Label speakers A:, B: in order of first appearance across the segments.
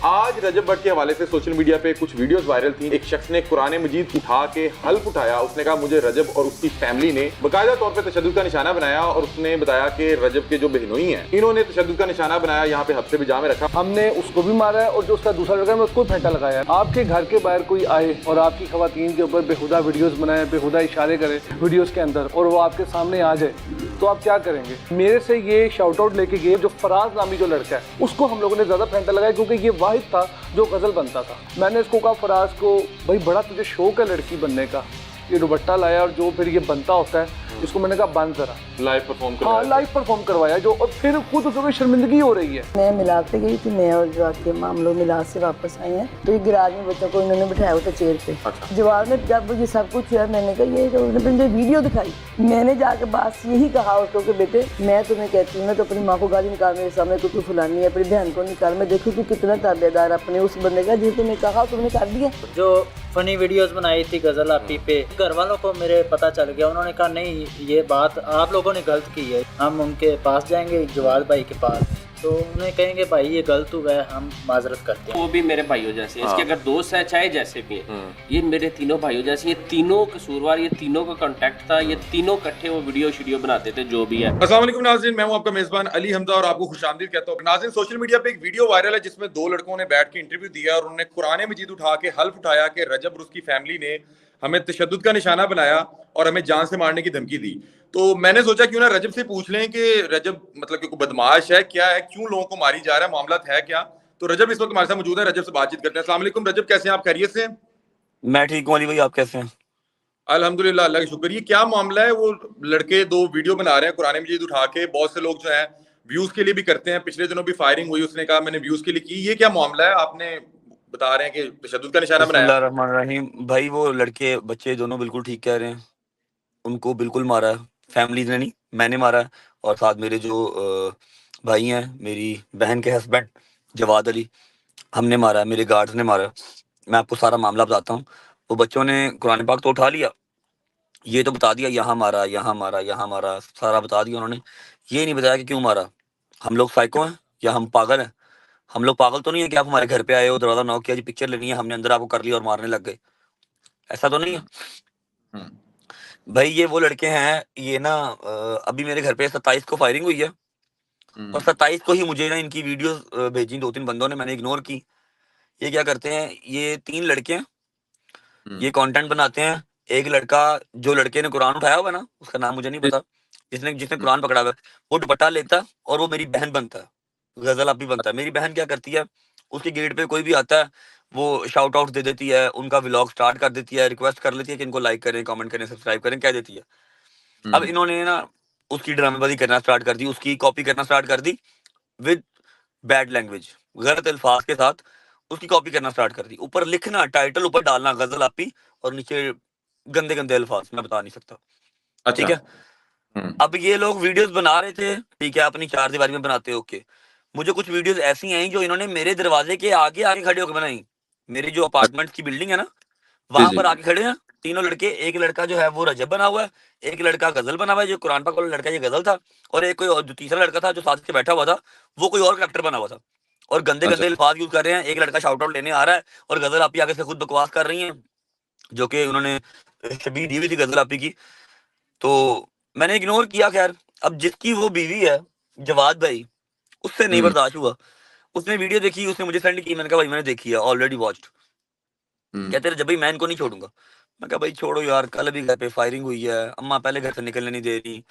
A: आज रजब भट्ट के हवाले से सोशल मीडिया पे कुछ वीडियोस वायरल थी। एक शख्स ने कुरान मजीद उठा के हल्फ उठाया। उसने कहा मुझे रजब और उसकी फैमिली ने बाकायदा तौर पे तशद्दुद का निशाना बनाया और उसने बताया कि रजब के जो बहनोई हैं इन्होंने तशद्दुद का निशाना बनाया, यहाँ पे हफ्ते भी जा में रखा।
B: हमने उसको भी मारा है और जो उसका दूसरा लड़का है उसको फेंटा लगाया। आपके घर के बाहर कोई आए और आपकी खवातीन के ऊपर बेहुदा वीडियोस बनाए, बेहुदा इशारे करे वीडियोस के अंदर और वो आपके सामने आ जाए तो आप क्या करेंगे? मेरे से ये शाउट आउट लेके गए जो फराज नामी जो लड़का है उसको हम लोगों ने ज़्यादा फेंटा लगाया क्योंकि ये वाहिद था जो गज़ल बनता था। मैंने इसको कहा फराज को, भाई बड़ा तुझे शौक है लड़की बनने का, ये दुपट्टा लाया और जो फिर ये बनता होता है इसको मैंने कहा बंद जरा
A: लाइव परफॉर्म
B: हाँ लाइव परफॉर्म करवाया जो और फिर खुद उसको शर्मिंदगी हो रही है।
C: मैं मिलाद पे गई थी, मैं और जो के मामलों मिलाद से वापस आए हैं तो ये गिराज में बच्चों को इन्होंने बिठाया हुआ था चेयर पे।
A: अच्छा।
C: जवाब में जब ये सब कुछ हुआ मैंने कहा ये तो उन्होंने मुझे वीडियो दिखाई। मैंने जाके बस यही कहा उसको कि बेटे मैं तुम्हें कहती हूँ ना तो अपनी माँ को गाली निकाल मेरे सामने को तू फुलानी है, अपनी बहन को निकाल, मैं देखूँ तू कितना ताबेदार अपने उस बंदे का जिसने मैं कहा तुमने कर दिया।
D: जो फनी वीडियोस बनाई थी गजल आपी पे, घर वालों को मेरे पता चल गया। उन्होंने कहा नहीं ये बात आप लोगों ने गलत की है, हम उनके पास जाएंगे जवाद भाई के पास, तो उन्हें कहेंगे भाई ये गलत हुआ है, हम माजरत करते हैं।
E: वो भी मेरे भाइयों जैसे, इसके अगर दोस्त है चाहे जैसे भी हैं, ये मेरे तीनों भाइयों जैसे, ये तीनों कसूरवार, ये तीनों का कांटेक्ट था, ये तीनों इकट्ठे वो वीडियो बनाते थे जो भी है।
A: अस्सलाम वालेकुम नाज़रीन, मैं हूं आपका मेजबान अली हमजा और आपको खुशामदीद कहता हूं। नाज़रीन, सोशल मीडिया पे एक वीडियो वायरल है जिसमें दो लड़कों ने बैठ के इंटरव्यू दिया और उन्होंने कुरान मजीद उठा के हल्फ उठाया कि रजब और उसकी फैमिली ने हमें तशद्दुद का निशाना बनाया और हमें जान से मारने की धमकी दी। तो मैंने सोचा क्यों ना रजब से पूछ लें कि रजब मतलब कि कोई बदमाश है क्या है, क्यों लोगों को मारी जा रहा है, मामला है क्या। तो रजब इस वक्त हमारे साथ मौजूद है, रजब से बातचीत करते हैं। अस्सलाम वालेकुम रजब, कैसे हैं आप, खैरियत से हैं?
F: मैं ठीक हूँ अली भाई, आप कैसे हैं?
A: अल्हम्दुलिल्लाह, अल्लाह का शुक्र। ये क्या मामला है? वो लड़के दो वीडियो बना रहे हैं कुरान मजीद उठा के, बहुत से लोग जो है व्यूज के लिए भी करते हैं। पिछले दिनों भी फायरिंग हुई, उसने कहा मैंने व्यूज के लिए की। ये क्या मामला है? आपने बता रहे हैं कि तशद्दुद का निशाना बनाया।
F: बिस्मिल्लाहिर्रहमानिर्रहीम। भाई वो लड़के बच्चे दोनों बिल्कुल ठीक कह रहे हैं, उनको बिल्कुल मारा है, फैमिलीज ने नहीं, मैंने मारा है। और साथ मेरे जो भाई हैं, मेरी बहन के हस्बैंड जवाद अली, हमने मारा है, मेरे गार्ड्स ने मारा है। मैं आपको सारा मामला बताता हूँ। वो बच्चों ने कुरान पाक तो उठा लिया, ये तो बता दिया यहाँ मारा, यहाँ मारा, यहाँ मारा, सारा बता दिया उन्होंने। ये नहीं बताया कि क्यों मारा। हम लोग साइको हैं या हम पागल हैं? हम लोग पागल तो नहीं है कि आप हमारे घर पे आए हो, दरवाजा नॉक किया, जी पिक्चर लेनी है, हमने अंदर आपको कर लिया और मारने लग गए। ऐसा तो नहीं है भाई। ये वो लड़के हैं, ये ना अभी मेरे घर पे 27 को फायरिंग हुई है और 27 को ही मुझे ना इनकी वीडियो भेजी 2-3 बंदों ने, मैंने इग्नोर की। ये क्या करते हैं, ये 3 लड़के हैं, ये कंटेंट बनाते हैं। एक लड़का, जो लड़के ने कुरान उठाया हुआ ना, उसका नाम मुझे नहीं पता, जिसने जिसने कुरान पकड़ा हुआ है, वो दुपट्टा लेता है और वो मेरी बहन बनता है, गजल भी बनता है। मेरी बहन क्या करती है, उसके गेट पे कोई भी आता है वो शाउट आउट दे देती है, उनका व्लॉग स्टार्ट कर देती है, रिक्वेस्ट कर लेती है कि इनको लाइक करें, कमेंट करें, सब्सक्राइब करें, कह देती है। अब इन्होंने ना उसकी ड्रामेबाजी करना स्टार्ट कर दी, उसकी कॉपी करना स्टार्ट कर दी विद बैड लैंग्वेज, गलत अल्फाज के साथ उसकी कॉपी करना स्टार्ट कर दी। ऊपर लिखना, टाइटल ऊपर डालना गजल आपी और नीचे गंदे गंदे अल्फाज, मैं बता नहीं सकता।
A: अच्छा।
F: ठीक है। अब ये लोग वीडियोस बना रहे थे, ठीक है, अपनी चार दीवारी में बनाते, ओके। मुझे कुछ वीडियोस ऐसी आई जो इन्होंने मेरे दरवाजे के आगे आगे खड़े होकर बनाई। मेरी जो अपार्टमेंट की बिल्डिंग है ना, वहां पर आके खड़े हैं तीनों लड़के। एक लड़का जो है वो रजब बना हुआ है, एक लड़का गजल बना हुआ है, जो कुरान पाक वाला लड़का ये गजल था, और एक कोई और जो तीसरा लड़का था जो साथ से बैठा हुआ था वो कोई और कैरेक्टर बना हुआ था, और गंदे गंदे अल्फाज यूज कर रहे हैं। एक लड़का शाउट आउट लेने आ रहा है और गजल आपी आगे से खुद बकवास कर रही है, जो कि उन्होंने शबीह दी हुई थी गजल आपी की। तो मैंने इग्नोर किया। खैर, अब जिसकी वो बीवी है जवाद भाई, उससे नहीं बर्दाश्त हुआ, उसने वीडियो देखी, उसने मुझे सेंड की। मैंने कहा भाई मैंने देखी है, ऑलरेडी वॉच्ड। कहते रहे जब भाई मैं इनको नहीं छोड़ूंगा। मैं कहा भाई छोड़ो यार, कल भी घर पे फायरिंग हुई है, अम्मा पहले घर से निकलने नहीं दे रही,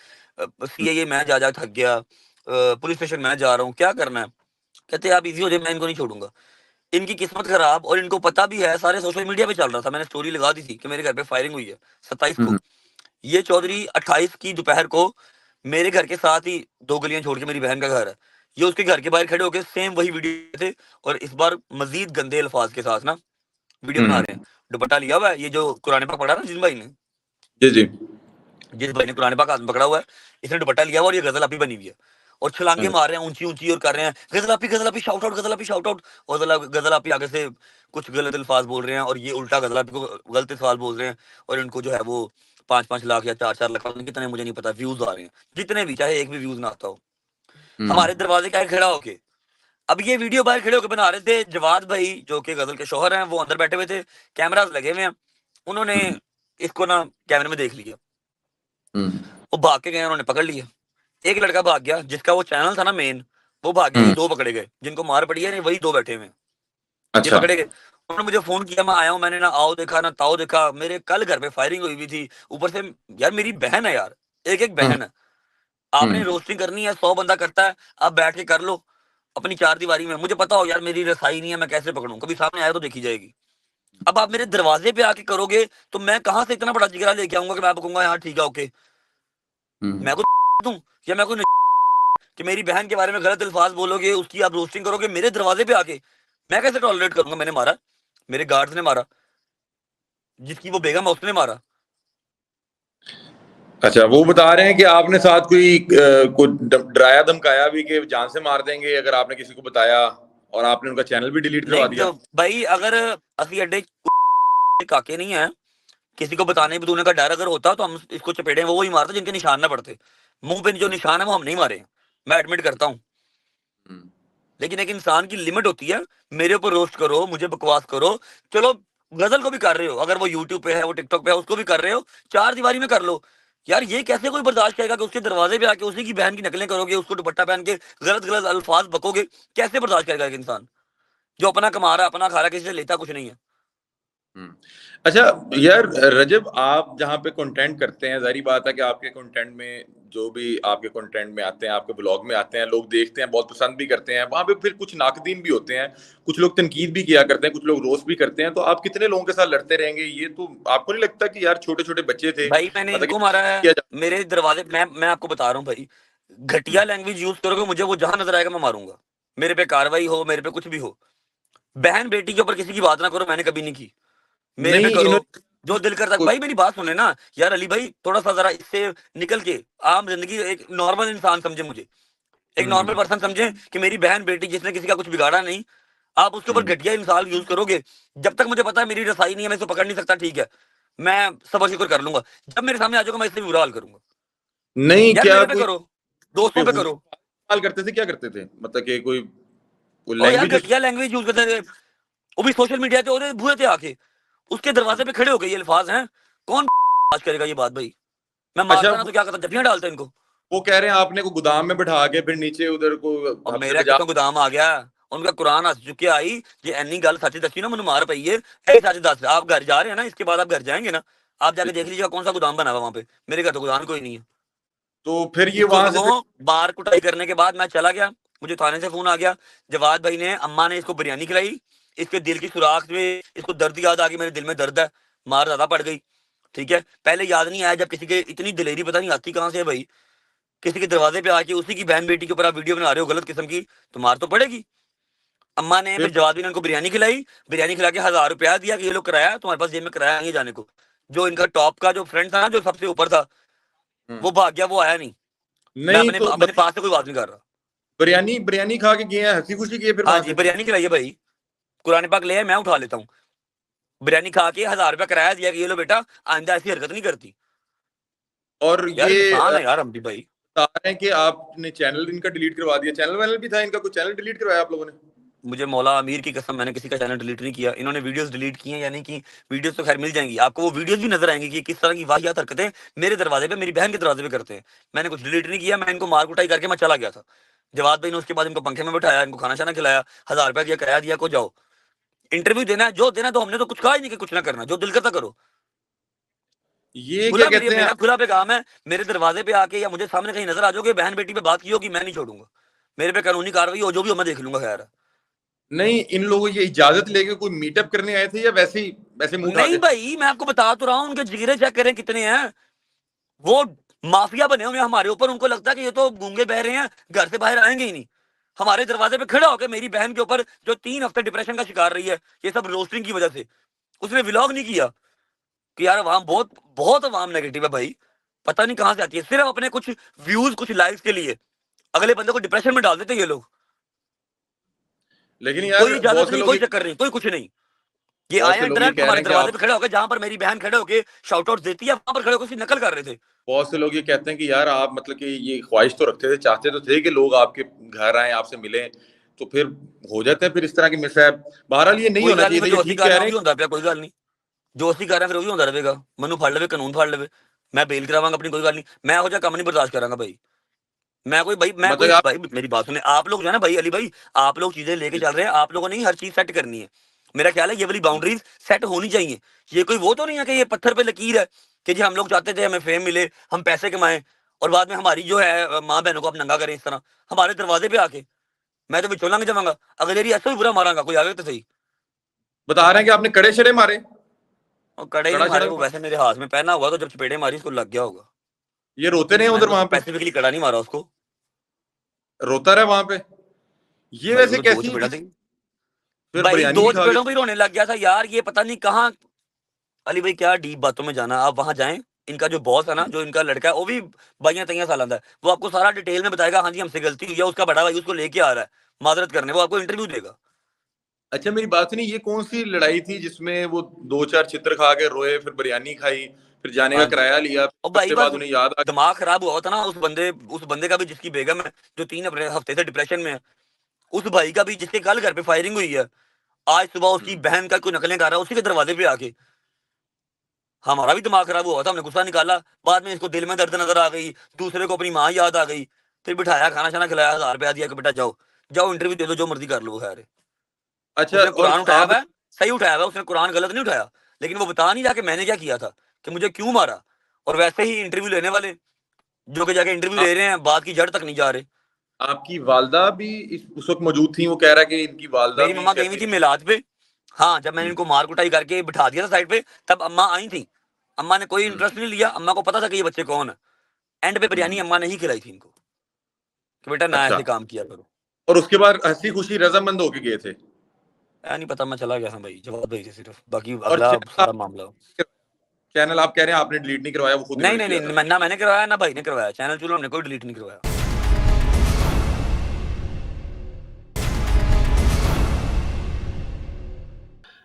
F: सीआईए मैं जा थक गया, पुलिस स्टेशन मैं जा रहा हूँ, क्या करना है। कहते आप इजी हो जाए, मैं इनको नहीं छोड़ूंगा। इनकी किस्मत खराब, और इनको पता भी है, सारे सोशल मीडिया पे चल रहा था, मैंने स्टोरी लगा दी थी कि मेरे घर पे फायरिंग हुई है 27 को। ये चौधरी 28 की दोपहर को मेरे घर के साथ ही 2 गलियां छोड़ के मेरी बहन का घर है, ये उसके घर के बाहर खड़े होकर सेम वही वीडियो थे, और इस बार मजीद गंदे अल्फाज के साथ ना वीडियो बना रहे हैं। दुपट्टा लिया हुआ है, ये जो कुरान पाक पढ़ा ना जिस भाई ने,
A: जी जी,
F: जिस भाई ने कुरान पाक हाथ में पकड़ा हुआ है, इसने दुपट्टा लिया हुआ और ये गजल आपी बनी हुई है, और छलांगे मार रहे हैं ऊंची ऊंची, और कर रहे हैं गजल आपी शाउट आउट, गजल आपी शाउट आउट। और गजल आपी आगे से कुछ गलत अल्फाज बोल रहे हैं, और ये उल्टा गजल आपी को गलत अल्फाज बोल रहे हैं, और इनको जो है वो 5-5 लाख या 4-4 लाख कितने मुझे नहीं पता व्यूज आ रहे हैं, जितने भी, चाहे एक भी व्यूज ना आता हो। हमारे दरवाजे के आगे खड़ा होके अब ये वीडियो बाहर खड़े होकर बना रहे थे, जवाद भाई जो कि गजल के शोहर हैं वो अंदर बैठे हुए थे, कैमरास लगे हुए हैं, उन्होंने इसको ना कैमरे में देख लिया, वो भाग के गए, उन्होंने पकड़ लिया। एक लड़का भाग गया जिसका वो चैनल था ना मेन, वो भाग गया, ये दो पकड़े गए, जिनको मार पड़ी है वही दो बैठे हुए हैं, ये
A: अच्छा।
F: पकड़े गए। उन्होंने मुझे फोन किया, मैं आया हूँ, मैंने ना आओ देखा ना ताओ देखा, मेरे कल घर पे फायरिंग हुई हुई थी, ऊपर से यार मेरी बहन है यार, एक एक बहन है, आपने रोस्टिंग करनी है, 100 बंदा करता है, आप बैठ के कर लो अपनी चार दीवारी में, मुझे पता हो यार मेरी रसाई नहीं है, मैं कैसे पकड़ूं, कभी सामने आया तो देखी जाएगी। अब आप मेरे दरवाजे पे आके करोगे तो मैं कहां से इतना बड़ा जिगरा लेके आऊंगा कि मैं आपको कहूंगा यार ठीक है ओके, मैं को दूं या मैं को कि मेरी बहन के बारे में गलत अल्फाज बोलोगे, उसकी आप रोस्टिंग करोगे मेरे दरवाजे पे आके, मैं कैसे टॉलरेट करूंगा। मैंने मारा, मेरे गार्ड्स ने मारा, जिसकी वो बेगम है उसने मारा।
A: अच्छा, वो बता रहे हैं कि आपने साथ कोई डराया धमकाया भी कि जान से मार देंगे अगर आपने किसी को बताया, और आपने उनका चैनल भी डिलीट करवा
F: नहीं
A: दिया।
F: तो भाई अगर असली अड्डे काके नहीं है, किसी को बताने बतूने का डर अगर होता तो हम इसको चपेटे वो वही मारते जिनके निशान ना पड़ते, मुंह पे जो निशान है वो हम नहीं मारे, मैं एडमिट करता हूँ। लेकिन एक इंसान की लिमिट होती है, मेरे ऊपर रोस्ट करो, मुझे बकवास करो, चलो गजल को भी कर रहे हो, अगर वो यूट्यूब पे है, वो टिकटॉक पे है, उसको भी कर रहे हो, चार दीवारी में कर लो यार। ये कैसे कोई बर्दाश्त करेगा कि उसके दरवाजे पे आके उसी की बहन की नकलें करोगे, उसको दुपट्टा पहन के गलत गलत अल्फाज बकोगे, कैसे बर्दाश्त करेगा एक इंसान जो अपना कमा रहा है, अपना खा रहा है, किसी से लेता कुछ नहीं है।
A: अच्छा यार रजब, आप जहाँ पे कंटेंट करते हैं, जाहिर बात है कि आपके कंटेंट में जो भी आपके कंटेंट में आते हैं, आपके ब्लॉग में आते हैं, लोग देखते हैं, बहुत पसंद भी करते हैं, वहां पे फिर कुछ नाकदीन भी होते हैं, कुछ लोग तनकीद भी किया करते हैं, कुछ लोग रोस्ट भी करते हैं, तो आप कितने लोगों के साथ लड़ते रहेंगे? ये तो आपको नहीं लगता कि यार छोटे छोटे बच्चे थे,
F: भाई मैंने
A: मतलब
F: इनको
A: कि
F: मारा है
A: किया
F: मेरे दरवाजे, मैं आपको बता रहा हूँ भाई, घटिया लैंग्वेज यूज करोगे मुझे वो जहां नजर आएगा मैं मारूंगा, मेरे पे कार्रवाई हो, मेरे पे कुछ भी हो। बहन बेटी के ऊपर किसी की बात ना करो, मैंने कभी नहीं की, मेरे पे
A: नहीं
F: करो
A: इन्होंने
F: जो दिल करता। भाई मेरी बात सुने ना यार अली भाई, थोड़ा सा जरा इससे निकल के आम जिंदगी, एक नॉर्मल इंसान समझे मुझे, एक नॉर्मल पर्सन समझे कि मेरी बहन बेटी जिसने किसी का कुछ बिगाड़ा नहीं, आप उसके ऊपर घटिया इंसान यूज करोगे। जब तक मुझे पता है मेरी रसाई नहीं है, मैं इसको पकड़ नहीं सकता, ठीक है, मैं सबर शुक्र कर लूंगा, जब मेरे सामने आ जाएगा मैं इससे भी बुरा हाल करूंगा।
A: नहीं,
F: यार
A: क्या
F: मेरे पे
A: कोई
F: करो, दोस्तों पे करो।
A: इस्तेमाल करते थे, क्या करते थे, मतलब कि कोई
F: और यार
A: लैंग्वेज?
F: घटिया लैंग्वेज यूज करते थे, वो भी सोशल मीडिया पे, और भूए थे आके उसके दरवाजे पे खड़े हो गए, ये अल्फाज हैं, कौन बात करेगा ये बात भाई। मैं
A: अच्छा,
F: मारता ना तो क्या करता, जफियां डालता इनको।
A: वो कह रहे हैं आपने को गोदाम में बिठा के फिर नीचे उधर को
F: और
A: हफ्ते
F: मेरा
A: पे जा।
F: कितों गोदाम आ गया, उनका कुरान हंस चुके आई, ये एनी गल सच दसी ना, मैंने मार पई है, ए सच दस, आप घर जा रहे हैं ना, इसके बाद आप घर जाएंगे ना, आप जाके देख लीजिएगा कौन सा गोदाम बना हुआ वहां पे, मेरे घर तो गोदाम कोई नहीं है।
A: तो फिर ये
F: इसको
A: वहां से
F: सुनो, बार कुटाई करने के बाद मैं चला गया, मुझे थाने से फोन आ गया, जवाद भाई ने, अम्मा ने इसको बिरयानी खिलाई, इसके दिल की सुराख में इसको दर्द याद आ गई, मेरे दिल में दर्द है, मार ज्यादा पड़ गई, ठीक है। पहले याद नहीं आया, जब किसी के इतनी दिलेरी पता नहीं आती कहां से है भाई, किसी के दरवाजे पे आके उसी की बहन बेटी के ऊपर आप वीडियो बना रहे हो गलत किस्म की, तो मार तो पड़ेगी। अम्मा ने फिर
A: फिर
F: जवाब भी ने उनको बिरयानी खिलाई, बिरयानी खिला के 1000 रुपया दिया कि ये लोग कराया तुम्हारे पास, जेब में कराया नहीं जाने को। जो इनका टॉप का जो फ्रेंड था ना, जो सबसे ऊपर था, वो भाग गया, वो आया नहीं। मैं
A: नहीं
F: अपने
A: तो
F: अपने पास से कोई बात नहीं कर रहा।
A: बिरयानी बिरयानी खा के गए हैं, हंसी खुशी किए फिर
F: हाँ
A: वहां
F: जी
A: से?
F: बिरयानी खिलाइए भाई, कुरान पाक ले आए, मैं उठा लेता हूँ, बिरयानी खा के 1000 रुपया कराया दिया कि ये लो बेटा आइंदा ऐसी हरकत नहीं करती।
A: और
F: यार
A: ये
F: इंसान है यार हम भी भाई।
A: बता रहे हैं कि आपने चैनल इनका डिलीट करवा दिया, चैनल वैनल भी था इनका, कुछ चैनल डिलीट करवाया आप लोगों ने?
F: मुझे मौला अमीर की कसम, मैंने किसी का चैनल डिलीट नहीं किया, इन्होंने वीडियोस डिलीट की हैं, यानी कि वीडियोस तो खैर मिल जाएंगी आपको, वो वीडियोस भी नजर आएंगी कि किस तरह की वाहियात हरकतें मेरे दरवाजे पे, मेरी बहन के दरवाजे पे करते हैं। मैंने कुछ डिलीट नहीं किया, मैं इनको मार कुटाई करके मैं चला गया था। जवाद भाई ने उसके बाद इनको पंखे में बिठाया, इनको खाना शाना खिलाया, 1000 रुपया दिया, किराया दिया, को जाओ इंटरव्यू देना है जो देना, तो हमने तो कुछ कहा ही नहीं कि कुछ ना करना, जो दिल करता करो।
A: ये क्या
F: खुला मेरी
A: कहते हैं?
F: मेरा खुला पैगाम है, मेरे दरवाजे पे आके या मुझे सामने कहीं नजर आ जाओगे, बहन बेटी पे बात की होगी, मैं नहीं छोड़ूंगा, मेरे पे कानूनी कार्रवाई हो जो भी हो मैं देख लूंगा। खैर
A: नहीं, इन लोगों ये इजाजत लेके कोई मीटअप करने आए थे या वैसे ही वैसे मुंह उठा
F: नहीं
A: के?
F: भाई, मैं आपको बता तो रहा हूँ, उनके जिगरे चेक करें कितने हैं, वो माफिया बने हुए हैं हमारे ऊपर, उनको लगता है कि ये तो गूंगे बह रहे हैं, घर से बाहर आएंगे ही नहीं। हमारे दरवाजे पे खड़ा होकर मेरी बहन के ऊपर, जो 3 हफ्ते डिप्रेशन का शिकार रही है, ये सब रोस्टिंग की वजह से, उसने व्लॉग नहीं किया कि यार वहां बहुत बहुत अवाम नेगेटिव है भाई, पता नहीं कहां से आती है, सिर्फ अपने कुछ व्यूज कुछ लाइक्स के लिए अगले बंदे को डिप्रेशन में डाल देते ये लोग।
A: लेकिन यार
F: कोई इजाजत नहीं, कोई चक्कर नहीं, कोई कुछ नहीं, ये
A: बहुत
F: आए
A: से
F: हैं
A: लोग ये
F: डायरेक्ट
A: कह रहे
F: हमारे
A: हैं कि
F: दरवाजे
A: आप
F: पे खड़े होकर, जहां पर मेरी बहन खड़े होकर शाउट आउट देती है, वहां पर खड़े होकर उसकी नकल कर रहे थे।
A: बहुत से लोग ये कहते हैं कि यार आप मतलब कि ये ख्वाहिश तो रखते थे, चाहते तो थे कि लोग आपके घर आए, आपसे मिलें, तो फिर हो जाते हैं फिर इस तरह की मिसहैप। बहरहाल ये नहीं
F: कोई
A: होना
F: गल नहीं,
A: चाहिए,
F: जो
A: ये
F: ਅਸੀਂ
A: ठीक
F: ਕਰ
A: कह
F: ਰਹੇ
A: रहे
F: ਹਾਂ ਉਹ ਵੀ ਹੁੰਦਾ ਪਿਆ, ਕੋਈ ਗੱਲ ਨਹੀਂ। ਜੋ ਅਸੀਂ ਕਰ ਰਹੇ ਹਾਂ ਫਿਰ ਉਹ ਵੀ ਹੁੰਦਾ ਰਹੇਗਾ। ਮੈਨੂੰ ਫੜ ਲਵੇ, ਕਾਨੂੰਨ ਫੜ ਲਵੇ, ਮੈਂ ਬੇਲ ਕਰਾਵਾਂਗਾ ਆਪਣੀ, ਕੋਈ ਗੱਲ ਨਹੀਂ। मैं ਇਹੋ ਜਿਹਾ ਕੰਮ ਨਹੀਂ ਬਰਦਾਸ਼ਤ ਕਰਾਂਗਾ भाई। मैं कोई भाई, मैं कोई
A: मतलब आप
F: भाई, मेरी बात सुने। आप लोग जो है ना भाई, अली भाई, आप लोग चीजें लेके चल रहे हैं, आप लोगों ने ही हर चीज सेट करनी है। मेरा ख्याल है ये वाली बाउंड्रीज सेट होनी चाहिए। ये कोई वो तो नहीं है कि ये पत्थर पे लकीर है कि जी हम लोग चाहते थे हमें फेम मिले, हम पैसे कमाएं और बाद में हमारी जो है माँ बहनों को आप नंगा करें इस तरह हमारे दरवाजे पे आके। मैं तो बिचोला नहीं जाऊंगा, अगर यदि ऐसा भी बुरा मारांगा कोई आगे तो सही।
A: बता रहे हैं कि आपने कड़े शड़े मारे,
F: और कड़े ही
A: कड़ा
F: नहीं मारे,
A: शड़ा
F: वो वैसे मेरे हाथ में पहना हुआ, तो जब चपेड़े मारी उसको लग गया होगा।
A: ये रोते नहीं
F: मैंने
A: उधर
F: तो
A: वहां पे,
F: स्पेसिफिकली कड़ा नहीं मारा उसको
A: रोता रहा वहां पे। ये
F: भाई।
A: वैसे
F: वो तो दो
A: कैसी
F: चपेड़ा थी
A: फिर
F: भाई,
A: बिरयानी
F: दो
A: नहीं खा
F: चपेड़ों
A: गए?
F: पे रोने लग गया था यार। ये पता नहीं कहाँ। अली भाई क्या डीप बातों में जाना, आप वहां जाएं। इनका जो बॉस है ना, जो इनका लड़का है, वो भी 22-23 साल का है, वो आपको सारा डिटेल में बताएगा। हाँ जी हमसे गलती हुई है, उसका बड़ा भाई उसको लेके आ रहा है माजरत करने, वो आपको इंटरव्यू देगा।
A: अच्छा मेरी बात सुनिए, ये कौन सी लड़ाई थी जिसमें वो 2-4 चित्र खा के रोए, फिर बिरयानी खाई, फिर जाने का
F: हाँ जी।
A: किराया लिया,
F: और भाई
A: उसके
F: बस
A: बाद उन्हें याद आ
F: दिमाग खराब हुआ था ना उस बंदे का भी, जिसकी बेगम है, जो 3 हफ्ते से डिप्रेशन में है। उस भाई का भी, जिसके कल घर पे फायरिंग हुई है, आज सुबह उसकी बहन का कोई नकलें कर रहा है उसी के दरवाजे पे आके। हमारा भी दिमाग खराब हुआ था, हमने गुस्सा निकाला। बाद में इसको दिल में दर्द नजर आ गई, दूसरे को अपनी माँ याद आ गई। फिर बिठाया, खाना शाना खिलाया, 1000 रुपया दिया कि बेटा जाओ जाओ इंटरव्यू दे दो, जो मर्जी कर लो। वो खैर है,
A: अच्छा
F: उसने
A: और
F: कुरान उठाया
A: आप
F: हुआ है, सही उठाया हुआ है उसने, कुरान गलत नहीं उठाया। लेकिन वो बता नहीं रहा कि मैंने क्या किया था, कि मुझे क्यों मारा। और वैसे ही इंटरव्यू लेने वाले जो कि जाके इंटरव्यू ले रहे हैं, बात की जड़ तक नहीं जा रहे।
A: आपकी वालदा भी उस वक्त मौजूद थी? वो कह रहा है कि इनकी वालदा
F: मेरी
A: भी
F: मम्मा गई हुई
A: कहती
F: थी
A: थी।
F: मिलाद पे। हाँ, जब मैंने इनको मार कुटाई करके बिठा दिया था साइड पे, तब अम्मा आई थी। अम्मा ने कोई इंटरेस्ट नहीं लिया, अम्मा को पता था कि ये बच्चे कौन है। एंड पे बिरयानी अम्मा ने ही खिलाई थी इनको कि बेटा ना
A: अच्छा,
F: ऐसे काम किया करो।
A: और उसके बाद हंसी खुशी रजामंद होके गए थे?
F: ऐ नहीं पता, मैं चला गया था भाई, जवाब भाई से सिर्फ, बाकी
A: और
F: अगला सारा मामला।
A: चैनल आप कह रहे हैं आपने डिलीट नहीं करवाया, वो खुद
F: नहीं
A: डिलीट
F: नहीं
A: किया
F: नहीं,
A: था?
F: ना मैंने करवाया ना भाई ने करवाया, चैनल चलो हमने कोई डिलीट नहीं करवाया।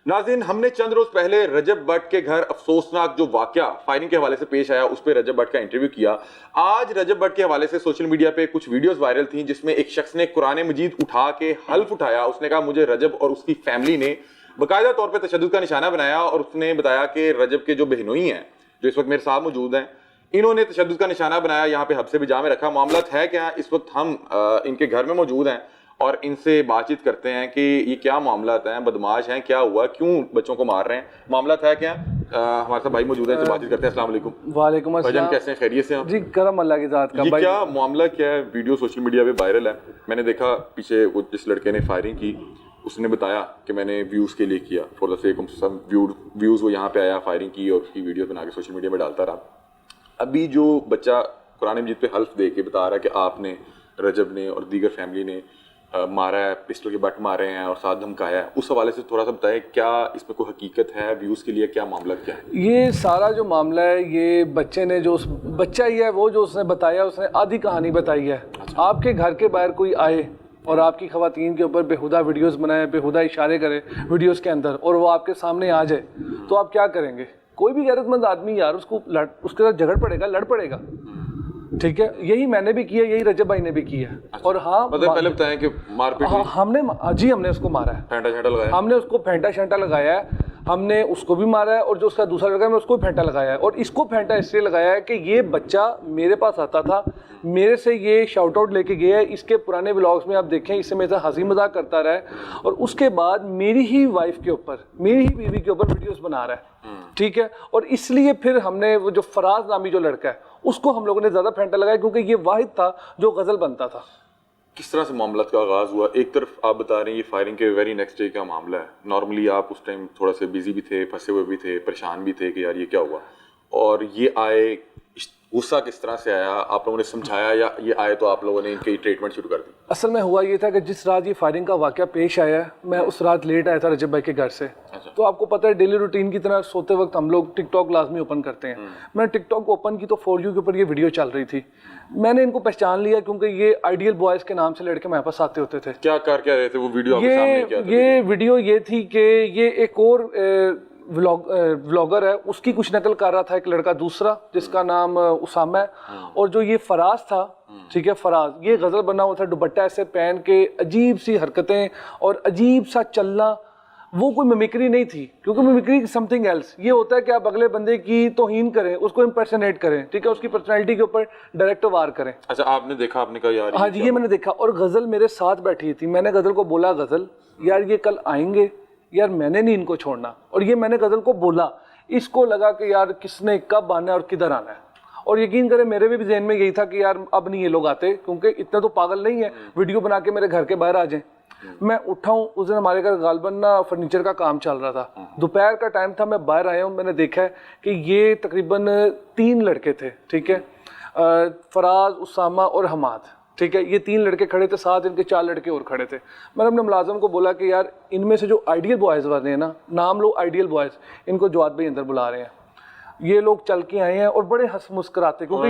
A: नाज़रीन, हमने चंद रोज पहले रजब भट्ट के घर अफसोसनाक जो वाकया फायरिंग के हवाले से पेश आया, उस पर रजब भट्ट का इंटरव्यू किया। आज रजब भट्ट के हवाले से सोशल मीडिया पे कुछ वीडियोस वायरल थी जिसमें एक शख्स ने कुरान मजीद उठा के हल्फ उठाया। उसने कहा मुझे रजब और उसकी फैमिली ने बाकायदा तौर पर तशद्दुद का निशाना बनाया, और उसने बताया कि रजब के जो बहनोई हैं जो इस वक्त मेरे साथ मौजूद हैं, इन्होंने तशद्दुद का निशाना बनाया, यहाँ पे हब्से भी जामे रखा। मामला है क्या, इस वक्त हम इनके घर में मौजूद हैं और इनसे बातचीत करते हैं कि ये क्या मामला हैं, बदमाश हैं, क्या हुआ, क्यों बच्चों को मार रहे हैं, मामला है क्या। हमारे साथ भाई मौजूद हैं, इनसे बातचीत करते हैं। अस्सलाम वालेकुम।
B: वालेकुम
A: भाईजान
B: अस्सलाम।
A: कैसे हैं, खैरियत से हैं आप?
B: जी करम अल्लाह की जात का।
A: ये
B: भाई
A: क्या मामला क्या है? वीडियो सोशल मीडिया पे वायरल है, मैंने देखा पीछे वो जिस लड़के ने फायरिंग की उसने बताया कि मैंने व्यूज़ के लिए किया, for the sake of some views वो यहाँ पे आया, फायरिंग की और उसकी वीडियो बना के सोशल मीडिया में डालता रहा। अभी जो बच्चा कुरान मजीद पे हल्फ दे के बता रहा है कि आपने, रजब ने और दीगर फैमिली ने मारा है, पिस्टल के बट मारे हैं और साथ धमकाया है, उस हवाले से थोड़ा सा बताएं, क्या इसमें कोई हकीकत है? व्यूज़ के लिए क्या मामला क्या है?
B: ये सारा जो मामला है, ये बच्चे ने जो बच्चा ही है वो जो उसने बताया, उसने आधी कहानी बताई है। आपके घर के बाहर कोई आए और आपकी खवातीन के ऊपर बेहुदा वीडियोस बनाए, बेहुदा इशारे करे वीडियोस के अंदर, और वो आपके सामने आ जाए, तो आप क्या करेंगे? कोई भी गैरतमंद आदमी यार उसके साथ झगड़ पड़ेगा, लड़ पड़ेगा। ठीक है, यही मैंने भी किया, यही रजब भाई ने भी किया। और हाँ,
A: मतलब पहले बताएं कि मारपीट
B: हाँ, हमने उसको मारा है,
A: फेंटा छेंटा लगाया,
B: हमने उसको फेंटा शेंटा लगाया है, हमने उसको भी मारा है, और जो उसका दूसरा लड़का है मैं उसको भी फेंटा लगाया है। और इसको फेंटा इसलिए लगाया है कि ये बच्चा मेरे पास आता था, मेरे से ये शाउट आउट लेके गया है। इसके पुराने व्लॉग्स में आप देखें, इससे मेरे साथ हंसी मजाक करता रहा है, और उसके बाद मेरी ही वाइफ के ऊपर, मेरी ही बीवी के ऊपर वीडियोस बना रहा है। ठीक है, और इसलिए फिर हमने वो जो फराज नामी जो लड़का है उसको हम लोगों ने ज़्यादा फेंटा लगाया, क्योंकि ये वाहिद था जो गज़ल बनता था।
A: किस तरह से मामला का आगाज़ हुआ? एक तरफ आप बता रहे हैं ये फायरिंग के वेरी नेक्स्ट डे का मामला है, नॉर्मली आप उस टाइम थोड़ा से बिजी भी थे, फंसे हुए भी थे, परेशान भी थे कि यार ये क्या हुआ, और ये आए, गुस्सा किस तरह से आया? आप लोगों ने समझाया या ये आए तो आप लोगों ने इनकी ट्रीटमेंट शुरू कर दी?
B: असल में हुआ ये था कि जिस रात ये फायरिंग का वाक़या पेश आया है, मैं उस रात लेट आया था रजब भाई के घर से। तो आपको पता है डेली रूटीन की तरह सोते वक्त हम लोग टिकटॉक लाजमी ओपन करते हैं। मैंने टिकटॉक ओपन की तो फॉर यू के ऊपर ये वीडियो चल रही थी। मैंने इनको पहचान लिया क्योंकि ये आइडियल बॉयज़ के नाम से लड़के मेरे पास आते होते थे।
A: क्या कर क्या रहे थे वो वीडियो आपके सामने? क्या था?
B: ये वीडियो ये थी कि ये एक और व्लॉगर है, उसकी कुछ नकल कर रहा था एक लड़का दूसरा जिसका नाम उसामा है, और जो ये फराज था ठीक है, फराज, ये गजल बना हुआ था, दुपट्टा ऐसे पहन के, अजीब सी हरकतें और अजीब सा चलना। वो कोई मिमिक्री नहीं थी, क्योंकि मिमिक्री समथिंग एल्स। ये होता है कि आप अगले बंदे की तौहीन करें, उसको इम्पर्सनेट करें, ठीक है, उसकी पर्सनैलिटी के ऊपर डायरेक्ट वार करें।
A: अच्छा, आपने देखा, आपने कहा यार
B: हाँ जी, ये मैंने देखा। और गजल मेरे साथ बैठी थी, मैंने गजल को बोला, गजल यार ये कल आएंगे यार, मैंने नहीं इनको छोड़ना। और ये मैंने गजल को बोला, इसको लगा कि यार किसने कब आना है और किधर आना है। और यकीन करें मेरे भी जहन में यही था कि यार अब नहीं ये लोग आते, क्योंकि इतने तो पागल नहीं है वीडियो बना के मेरे घर के बाहर आ जाएं। मैं उठा हूँ, उस दिन हमारे घर गालबन ना फर्नीचर का काम चल रहा था, दोपहर का टाइम था, मैं बाहर आया हूँ, मैंने देखा है कि ये तकरीबन 3 लड़के थे, ठीक है, फराज, उसामा और हमाद, ठीक है, ये 3 लड़के खड़े थे, साथ इनके 4 लड़के और खड़े थे। मैंने अपने मुलाजम को बोला कि यार इनमें से जो आइडियल बॉयज़ वाले हैं ना, नाम लो आइडियल बॉयज़, इनको जवाद भाई अंदर बुला रहे हैं। ये लोग चल के आए हैं और बड़े हंस मुस्कुराते, क्योंकि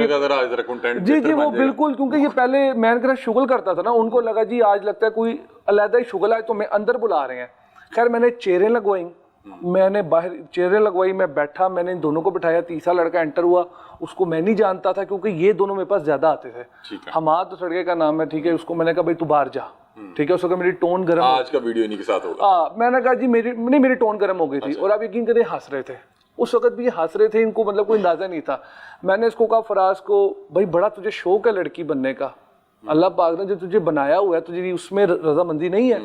B: जी वो बिल्कुल, क्योंकि ये पहले मैं इनके साथ शुगल करता था ना, उनको लगा जी आज लगता है कोई अलग ही शुगल है, तो मैं अंदर बुला रहे हैं। खैर मैंने चेयरें लगवाई, मैंने बाहर चेयरें लगवाई, मैं बैठा, मैंने इन दोनों को बिठाया, तीसरा लड़का एंटर हुआ, उसको मैं नहीं जानता था क्योंकि ये दोनों मेरे पास ज्यादा आते थे। हमाद तो लड़के का नाम है, ठीक है, उसको मैंने कहा भाई तू बाहर जा, ठीक है, उसको मेरी टोन गर्म,
A: आज का वीडियो इन्हीं के साथ होगा।
B: मैंने कहा जी मेरी टोन गर्म हो गई थी। और आप यकीन करें हंस रहे थे, उस वक्त भी ये हंस रहे थे, इनको मतलब कोई अंदाजा नहीं था। मैंने इसको कहा फराज को, भाई बड़ा तुझे शौक है लड़की बनने का, अल्लाह पाक ने जो तुझे बनाया हुआ है, तुझे उसमें रजामंदी नहीं है?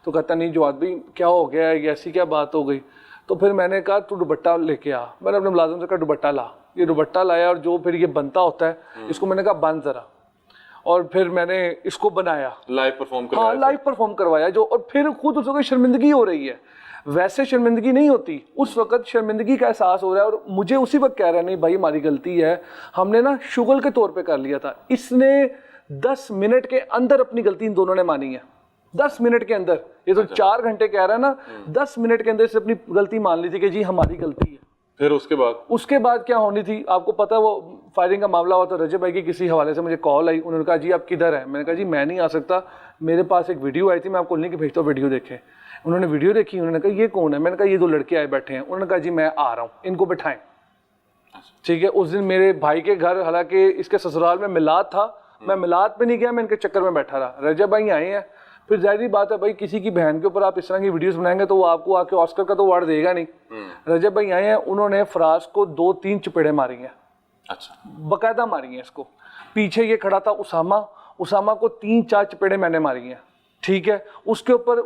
B: तो कहता नहीं जवाद भाई क्या हो गया है, ऐसी क्या बात हो गई? तो फिर मैंने कहा तू दुपट्टा लेके आ। मैंने अपने मुलाजिम से कहा दुपट्टा ला। ये दुपट्टा लाया और जो फिर ये बनता होता है इसको मैंने कहा बन जरा, और फिर मैंने इसको बनाया,
A: लाइव परफॉर्म करवाया।
B: हाँ लाइव परफॉर्म करवाया जो, और फिर खुद उसको शर्मिंदगी हो रही है। वैसे शर्मिंदगी नहीं होती, उस वक्त शर्मिंदगी का एहसास हो रहा है, और मुझे उसी वक्त कह रहा है नहीं भाई हमारी गलती है, हमने ना शुगल के तौर पे कर लिया था। इसने 10 मिनट के अंदर अपनी गलती इन दोनों ने मानी है, 10 मिनट के अंदर। ये तो 4 घंटे कह रहा है ना, 10 मिनट के अंदर इसने अपनी गलती मान ली थी कि जी हमारी गलती है।
A: फिर उसके बाद
B: क्या होनी थी आपको पता है? वो फायरिंग का मामला हुआ था, रजब भाई की किसी हवाले से मुझे कॉल आई, उन्होंने कहा जी आप किधर हैं? मैंने कहा जी मैं नहीं आ सकता, मेरे पास एक वीडियो आई थी, मैं आपको लिंक भेजता हूँ, वीडियो देखें। उन्होंने वीडियो देखी, उन्होंने कहा ये कौन है? मैंने कहा ये 2 लड़के आए बैठे हैं। उन्होंने कहा जी मैं आ रहा हूँ, इनको बिठाएं। ठीक है, उस दिन मेरे भाई के घर, हालांकि इसके ससुराल में मिलाद था, मैं मिलाद पे नहीं गया, मैं इनके चक्कर में बैठा रहा। रजब भाई आए हैं, फिर जाहिर बात है भाई किसी की बहन के ऊपर आप इस तरह की वीडियोस बनाएंगे तो वो आपको आके ऑस्कर का तो अवार्ड देगा नहीं। रजब भाई आए हैं, उन्होंने फराज को 2-3 चपेड़े मारी हैं।
A: अच्छा,
B: बाकायदा मारी हैं इसको। पीछे ये खड़ा था उसामा को 3-4 चपेड़े मैंने मारी हैं। ठीक है, उसके ऊपर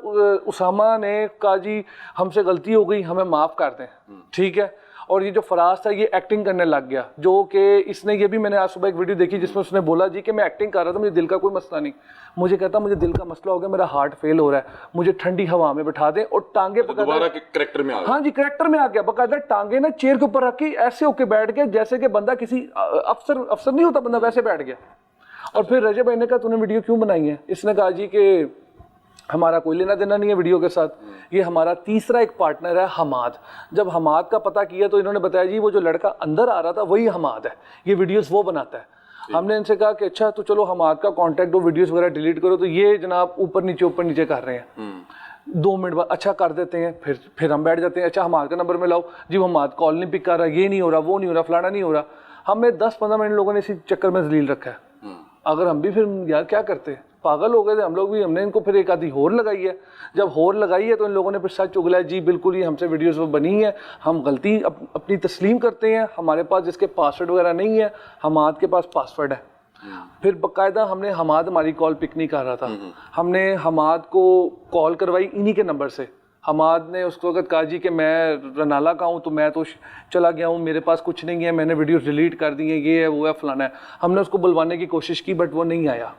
B: उसामा ने कहा जी हमसे गलती हो गई, हमें माफ़ कर दें। ठीक है, और ये जो फराज था ये एक्टिंग करने लग गया, जो कि इसने, ये भी मैंने आज सुबह एक वीडियो देखी जिसमें उसने बोला जी कि मैं एक्टिंग कर रहा था, मुझे दिल का कोई मसला नहीं। मुझे कहता मुझे दिल का मसला हो गया, मेरा हार्ट फेल हो रहा है, मुझे ठंडी हवा में बैठा दें और टांगे
A: दोबारा कैरेक्टर में आ गया।
B: हाँ जी, कैरेक्टर में आ गया, बाकायदा टांगे ना चेयर के ऊपर रख के ऐसे होके बैठ गया जैसे कि बंदा किसी अफसर नहीं होता, बंदा वैसे बैठ गया। और फिर रजब भाई ने कहा तूने वीडियो क्यों बनाई है? इसने कहा जी कि हमारा कोई लेना देना नहीं है वीडियो के साथ, ये हमारा तीसरा एक पार्टनर है हमाद। जब हमाद का पता किया तो इन्होंने बताया जी वो जो लड़का अंदर आ रहा था वही हमाद है, ये वीडियोस वो बनाता है। हमने इनसे कहा कि अच्छा तो चलो हमाद का कांटेक्ट दो, वीडियोस वगैरह डिलीट करो। तो ये जनाब ऊपर नीचे कर रहे हैं। 2 मिनट बाद अच्छा कर देते हैं, फिर हम बैठ जाते हैं, अच्छा हमाद का नंबर में लाओ जी, वो हमाद कॉल नहीं पिक कर रहा, ये नहीं हो रहा, वो नहीं हो रहा, फलाना नहीं हो रहा। हमें 10-15 मिनट लोगों ने इसी चक्कर में जलील रखा है। अगर हम भी फिर यार क्या करते, पागल हो गए थे हम लोग भी। हमने इनको फिर एक आधी होर लगाई है। जब होर लगाई है तो इन लोगों ने फिर सच उगला जी बिल्कुल ये हमसे वीडियोस वो बनी है, हम गलती अपनी तस्लीम करते हैं, हमारे पास जिसके पासवर्ड वगैरह नहीं है, हमाद के पास पासवर्ड है। फिर बाकायदा हमने हमाद हमारी कॉल पिक नहीं कर रहा था, हमने हमाद को कॉल करवाई इन्हीं के नंबर से। हमाद ने उस वक्त कहा जी कि मैं रनाला का हूँ, तो मैं तो चला गया हूँ, मेरे पास कुछ नहीं है, मैंने वीडियोस डिलीट कर दी हैं, ये है वो है फलाना है। हमने उसको बुलवाने की कोशिश की बट वो नहीं आया।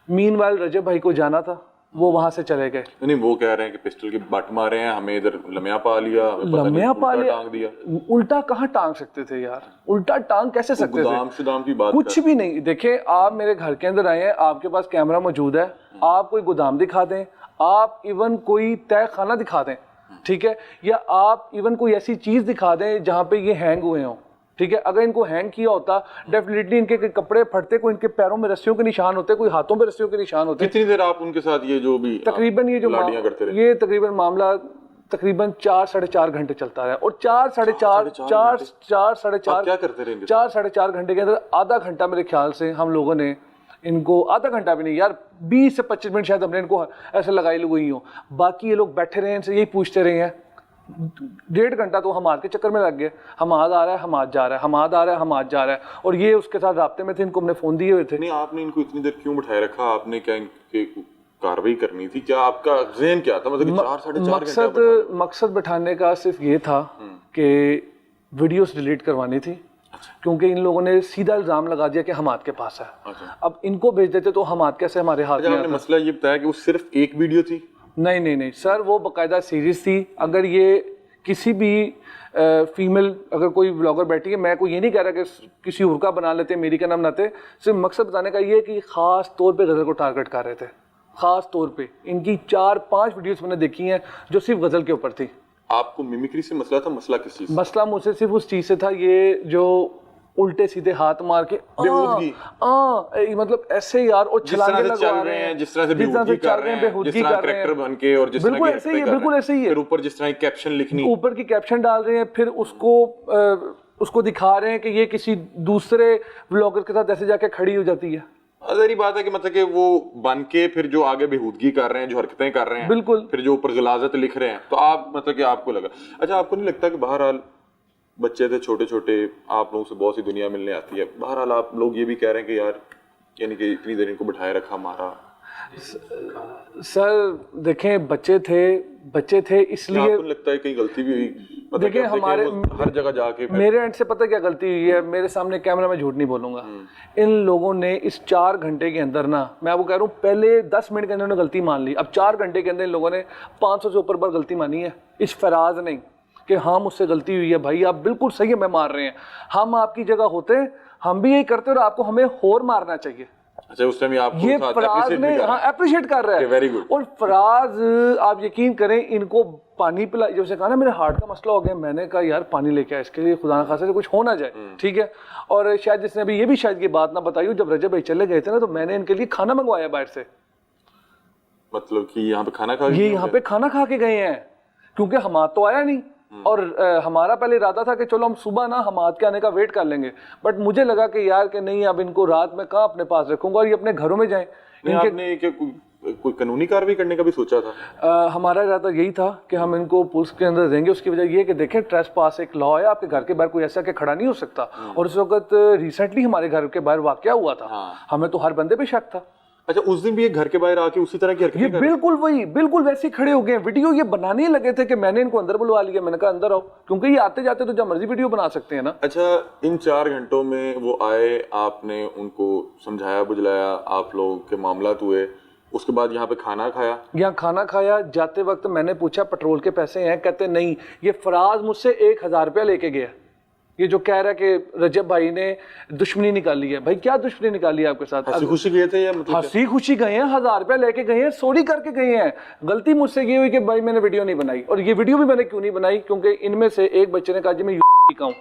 B: मीनवाइल रजब भाई को जाना था, वो वहां से चले गए।
A: नहीं, वो कह रहे हैं कि पिस्टल की बट मारे हैं, हमें इधर लम्या पा लिया,
B: लम्या पा लिया,
A: टांग दिया।
B: उल्टा कहाँ टांग सकते थे यार, उल्टा टांग कैसे सकते थे?
A: शुदाम की बात
B: कुछ भी नहीं। देखें आप मेरे घर के अंदर आए हैं, आपके पास कैमरा मौजूद है, आप कोई गोदाम दिखा दें, आप इवन कोई तय खाना दिखा दें, ठीक है, या आप इवन कोई ऐसी चीज दिखा दें जहाँ पे ये हैंग हुए हों, ठीक है। अगर इनको हैंग किया होता डेफिनेटली इनके कपड़े फटते, कोई इनके पैरों में रस्सियों के निशान होते, कोई हाथों पे रस्सियों के निशान होते।
A: कितनी देर आप उनके साथ ये जो भी
B: तकरीबन ये जो ये तकरीबन मामला तकरीबन 4-4.5 घंटे चलता रहा। और 4-4.5 क्या करते रहे? 4-4.5 घंटे के अंदर आधा घंटा मेरे ख्याल से हम लोगों ने इनको आधा घंटा भी नहीं यार, 20 से 25 मिनट शायद हमने इनको ऐसे लगाई हुई हो। बाकी ये लोग बैठे रहे हैं, इनसे यही पूछते रहे हैं। 1.5 घंटा तो हमाद के चक्कर में लग गए। हमाद आ रहा है, हमाद जा रहा है, हमाद आ रहा है, हमाद जा रहा है, और ये उसके साथ राब्ते में थे। इनको हमने फ़ोन दिए हुए थे।
A: नहीं, आपने इनको इतनी देर क्यों बिठाए रखा? आपने क्या इनके कार्रवाई करनी थी? क्या आपका ज़हन क्या था? मतलब 4-4.5
B: मकसद बैठाने का सिर्फ ये था कि वीडियोस डिलीट करवानी थी। क्योंकि इन लोगों ने सीधा इल्ज़ाम लगा दिया कि हमाद के पास है। अब इनको भेज देते तो हमाद कैसे हमारे हाथ में आता?
A: मसला ये बताया कि वो सिर्फ एक वीडियो थी?
B: नहीं सर, वो बाकायदा सीरीज थी। अगर ये किसी भी फीमेल अगर कोई ब्लॉगर बैठी है, मैं कोई ये नहीं कह रहा कि किसी और का बना लेते, मेरी का नाम बनाते, सिर्फ मकसद बताने का ये है कि ख़ास तौर पे गज़ल को टारगेट कर रहे थे। ख़ास तौर पे इनकी 4-5 वीडियोस मैंने देखी हैं जो सिर्फ गज़ल के ऊपर थी।
A: आपको मिमिक्री से मसला था? मसला किस चीज़?
B: मसला मुझसे सिर्फ उस चीज़ से था, ये जो उल्टे सीधे हाथ मार के मतलब ऐसे यार, और छलांगे लगवा रहे हैं,
A: जिस तरह से बेहुदगी कर रहे हैं, जिस तरह कैरेक्टर बन के, और जिस तरह
B: बिल्कुल ऐसे ही है, बिल्कुल ऐसे ही है।
A: फिर ऊपर जिस तरह की कैप्शन लिखनी,
B: ऊपर की कैप्शन डाल रहे हैं, फिर उसको दिखा रहे हैं कि ये किसी दूसरे व्लॉगर के साथ ऐसे जाके खड़ी हो जाती है।
A: अदरी बात है कि मतलब कि वो बन के फिर जो आगे बेहुदगी कर रहे हैं, जो हरकतें कर रहे हैं,
B: बिल्कुल,
A: फिर जो ऊपर गलाजत लिख रहे हैं, तो आप मतलब कि आपको लगा। अच्छा, आपको नहीं लगता कि बहरहाल बच्चे थे छोटे छोटे, आप लोगों से बहुत सी दुनिया मिलने आती है, बहरहाल आप लोग ये भी कह रहे हैं कि यार यानी कि इतनी देर इनको बिठाए रखा, मारा?
B: सर देखें, बच्चे थे इसलिए
A: आपको लगता है कहीं गलती भी हुई? मतलब
B: देखिए हमारे
A: हर जगह जाके
B: मेरे एंड से पता क्या गलती हुई है, मेरे सामने कैमरा में झूठ नहीं बोलूंगा। इन लोगों ने इस 4 घंटे के अंदर ना, मैं आपको कह रहा हूँ, पहले 10 मिनट के अंदर उन्होंने गलती मान ली। अब 4 घंटे के अंदर इन लोगों ने 500 से ऊपर बार गलती मानी है। इस फराज नहीं कि हाँ मुझसे गलती हुई है, भाई आप बिल्कुल सही है, मैं मार रहे हैं, हम आपकी जगह होते हम भी यही करते और आपको हमें और मारना चाहिए।
A: अच्छा, उस टाइम
B: ये फराज ने अप्रिशिएट कर रहा है,
A: वेरी गुड।
B: और फराज आप यकीन करें, इनको पानी पिला, जैसे कहा ना मेरे हार्ट का मसला हो गया, मैंने कहा यार पानी लेके आए, इसके लिए खुदा न खासा कुछ हो ना जाए, ठीक है। और शायद जिसने अभी ये भी शायद ये बात ना बताई हो, जब रजब भाई चले गए थे ना, तो मैंने इनके लिए खाना मंगवाया बाहर से।
A: मतलब कि यहाँ पे खाना खा
B: ये यहाँ पे खाना खा के गए हैं, क्योंकि हमाद तो आया नहीं, और हमारा पहले इरादा था कि चलो हम सुबह ना हमाद के आने का वेट कर लेंगे, बट मुझे लगा कि यार कि नहीं, अब इनको रात में कहाँ अपने पास रखूंगा और ये अपने घरों में जाएं।
A: आपने क्या कोई कानूनी कार्रवाई करने का भी सोचा था?
B: हमारा इरादा यही था कि हम इनको पुलिस के अंदर देंगे। उसकी वजह ये कि देखें, ट्रेस पास एक लॉ है, आपके घर के बाहर कोई ऐसा के खड़ा नहीं हो सकता। और इस वक्त रिसेंटली हमारे घर के बाहर वाकया हुआ था, हमें तो हर बंदे पे शक था।
A: अच्छा, उस दिन भी एक घर के बाहर आके उसी तरह की हरकतें
B: ये बिल्कुल वैसे खड़े हो गए। वीडियो ये बनाने ही लगे थे कि मैंने इनको अंदर बुलवा लिया, मैंने कहा अंदर आओ, क्योंकि ये आते जाते तो जब मर्जी वीडियो बना सकते हैं ना।
A: अच्छा, इन 4 घंटों में वो आए, आपने उनको समझाया बुझलाया, आप लोगों के मामलात हुए, उसके बाद यहाँ पे खाना खाया?
B: यहाँ खाना खाया, जाते वक्त मैंने पूछा पेट्रोल के पैसे हैं, कहते नहीं। ये फराज मुझसे 1000 रुपया लेके गया। ये जो कह रहा है कि रजब भाई ने दुश्मनी निकाली है, भाई क्या दुश्मनी निकाली है आपके साथ?
A: हंसी खुशी गए थे या मतलब?
B: हंसी खुशी गए हैं, 1000 रुपया लेके गए हैं, सॉरी करके गए हैं। गलती मुझसे ये हुई कि भाई मैंने वीडियो नहीं बनाई। और ये वीडियो भी मैंने क्यों नहीं बनाई, क्योंकि इनमें से एक बच्चे ने कहा जी मैं का हूँ।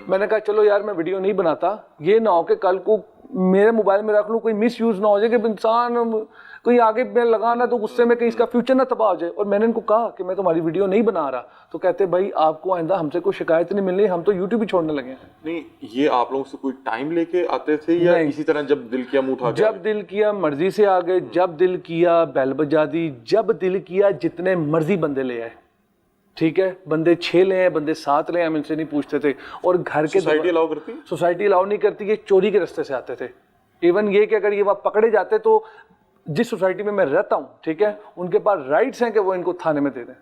B: मैंने कहा चलो यार मैं वीडियो नहीं बनाता, ये ना हो कि कल को मेरे मोबाइल में रख लूँ, कोई मिस यूज ना हो जाए, कि इंसान कोई आगे मैं लगाना तो गुस्से में कहीं इसका फ्यूचर ना तबाह हो जाए। और मैंने इनको कहा कि मैं तुम्हारी वीडियो नहीं बना रहा, तो कहते भाई आपको आइंदा हमसे कोई शिकायत नहीं मिलनी, हम तो यूट्यूब ही छोड़ने लगे।
A: नहीं, ये आप लोगों से कोई टाइम लेके आते थे या इसी तरह जब दिल किया मुंह उठा के?
B: जब दिल किया मर्जी से आ गए, जब दिल किया बेल बजा दी, जब दिल किया जितने मर्जी बंदे ले आए, ठीक है। बंदे 6 ले आए, बंदे 7 ले आए, हम इनसे नहीं पूछते थे। और घर के
A: सोसाइटी अलाउ करती?
B: सोसाइटी अलाउ नहीं करती, ये चोरी के रास्ते से आते थे। इवन ये कि अगर ये वहाँ पकड़े जाते तो जिस सोसाइटी में मैं रहता हूँ, ठीक है, उनके पास राइट्स हैं कि वो इनको थाने में दे दें।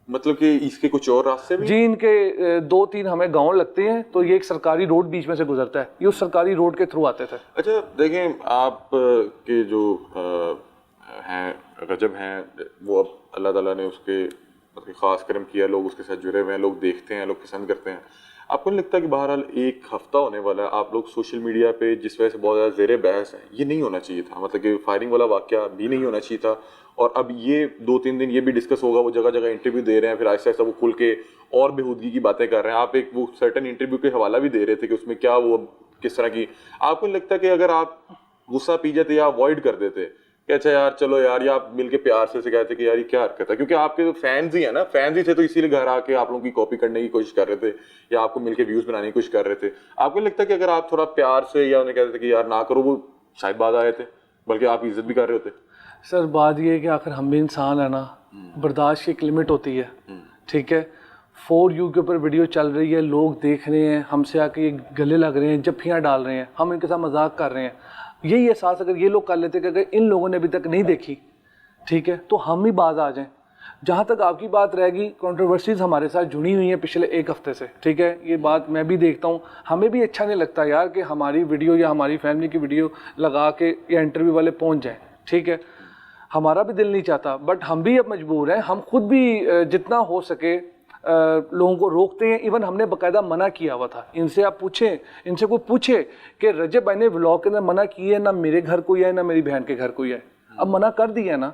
A: मतलब कि इसके कुछ और रास्ते भी?
B: जी, इनके 2-3 हमें गांव लगते हैं, तो ये एक सरकारी रोड बीच में से गुजरता है, ये उस सरकारी रोड के थ्रू आते थे।
A: अच्छा देखें, आप के जो हैं रजब हैं, वो अब अल्लाह ताला ने उसके मतलब खास करम किया, लोग उसके साथ जुड़े हुए हैं, लोग देखते हैं, लोग पसंद करते हैं। आपको नहीं लगता कि बहरहाल 1 हफ्ता होने वाला है, आप लोग सोशल मीडिया पे जिस वजह से बहुत ज़्यादा ज़ेरे बहस है, ये नहीं होना चाहिए था? मतलब कि फायरिंग वाला वाकया भी नहीं होना चाहिए था, और अब ये 2-3 दिन ये भी डिस्कस होगा, वो जगह जगह इंटरव्यू दे रहे हैं, फिर आहिस्ता आहिस्ता वो खुल के और बेहूदगी की बातें कर रहे हैं। आप एक वो सर्टन इंटरव्यू के हवाला भी दे रहे थे कि उसमें क्या वो किस तरह की, आपको नहीं लगता कि अगर आप गुस्सा पी जाते या अवॉइड कर देते कि अच्छा यार चलो यार, या आप मिलके प्यार से कहते कि यार ये क्या हरकत है, क्योंकि आपके तो फैंस ही है ना, फैंस ही थे, तो इसीलिए घर आके आप लोगों की कॉपी करने की कोशिश कर रहे थे या आपको मिलके व्यूज बनाने की कोशिश कर रहे थे। आपको नहीं लगता कि अगर आप थोड़ा प्यार से या उन्हें कहते थे कि यार ना करो, वो शायद बात आए थे? बल्कि आप इज्जत भी कर रहे होते।
B: सर बात ये है कि आखिर हम भी इंसान है ना, बर्दाश्त की एक लिमिट होती है, ठीक है। फॉर यू के ऊपर वीडियो चल रही है, लोग देख रहे हैं, हमसे आके ये गले लग रहे हैं, जफ्फियाँ डाल रहे हैं, हम इनके साथ मजाक कर रहे हैं। यही एहसास अगर ये लोग कर लेते कि अगर इन लोगों ने अभी तक नहीं देखी, ठीक है, तो हम ही बाज आ जाएं। जहाँ तक आपकी बात रहेगी, कंट्रोवर्सीज हमारे साथ जुड़ी हुई हैं पिछले एक हफ्ते से, ठीक है। ये बात मैं भी देखता हूँ, हमें भी अच्छा नहीं लगता यार कि हमारी वीडियो या हमारी फैमिली की वीडियो लगा के या इंटरव्यू वाले पहुँच जाएँ, ठीक है। हमारा भी दिल नहीं चाहता, बट हम भी अब मजबूर हैं। हम खुद भी जितना हो सके लोगों को रोकते हैं। इवन हमने बाकायदा मना किया हुआ था। इनसे आप पूछें, इनसे कोई पूछे कि रजब भाई ने व्लॉग के अंदर मना किया है, ना मेरे घर कोई है ना मेरी बहन के घर कोई है। अब मना कर दिया ना,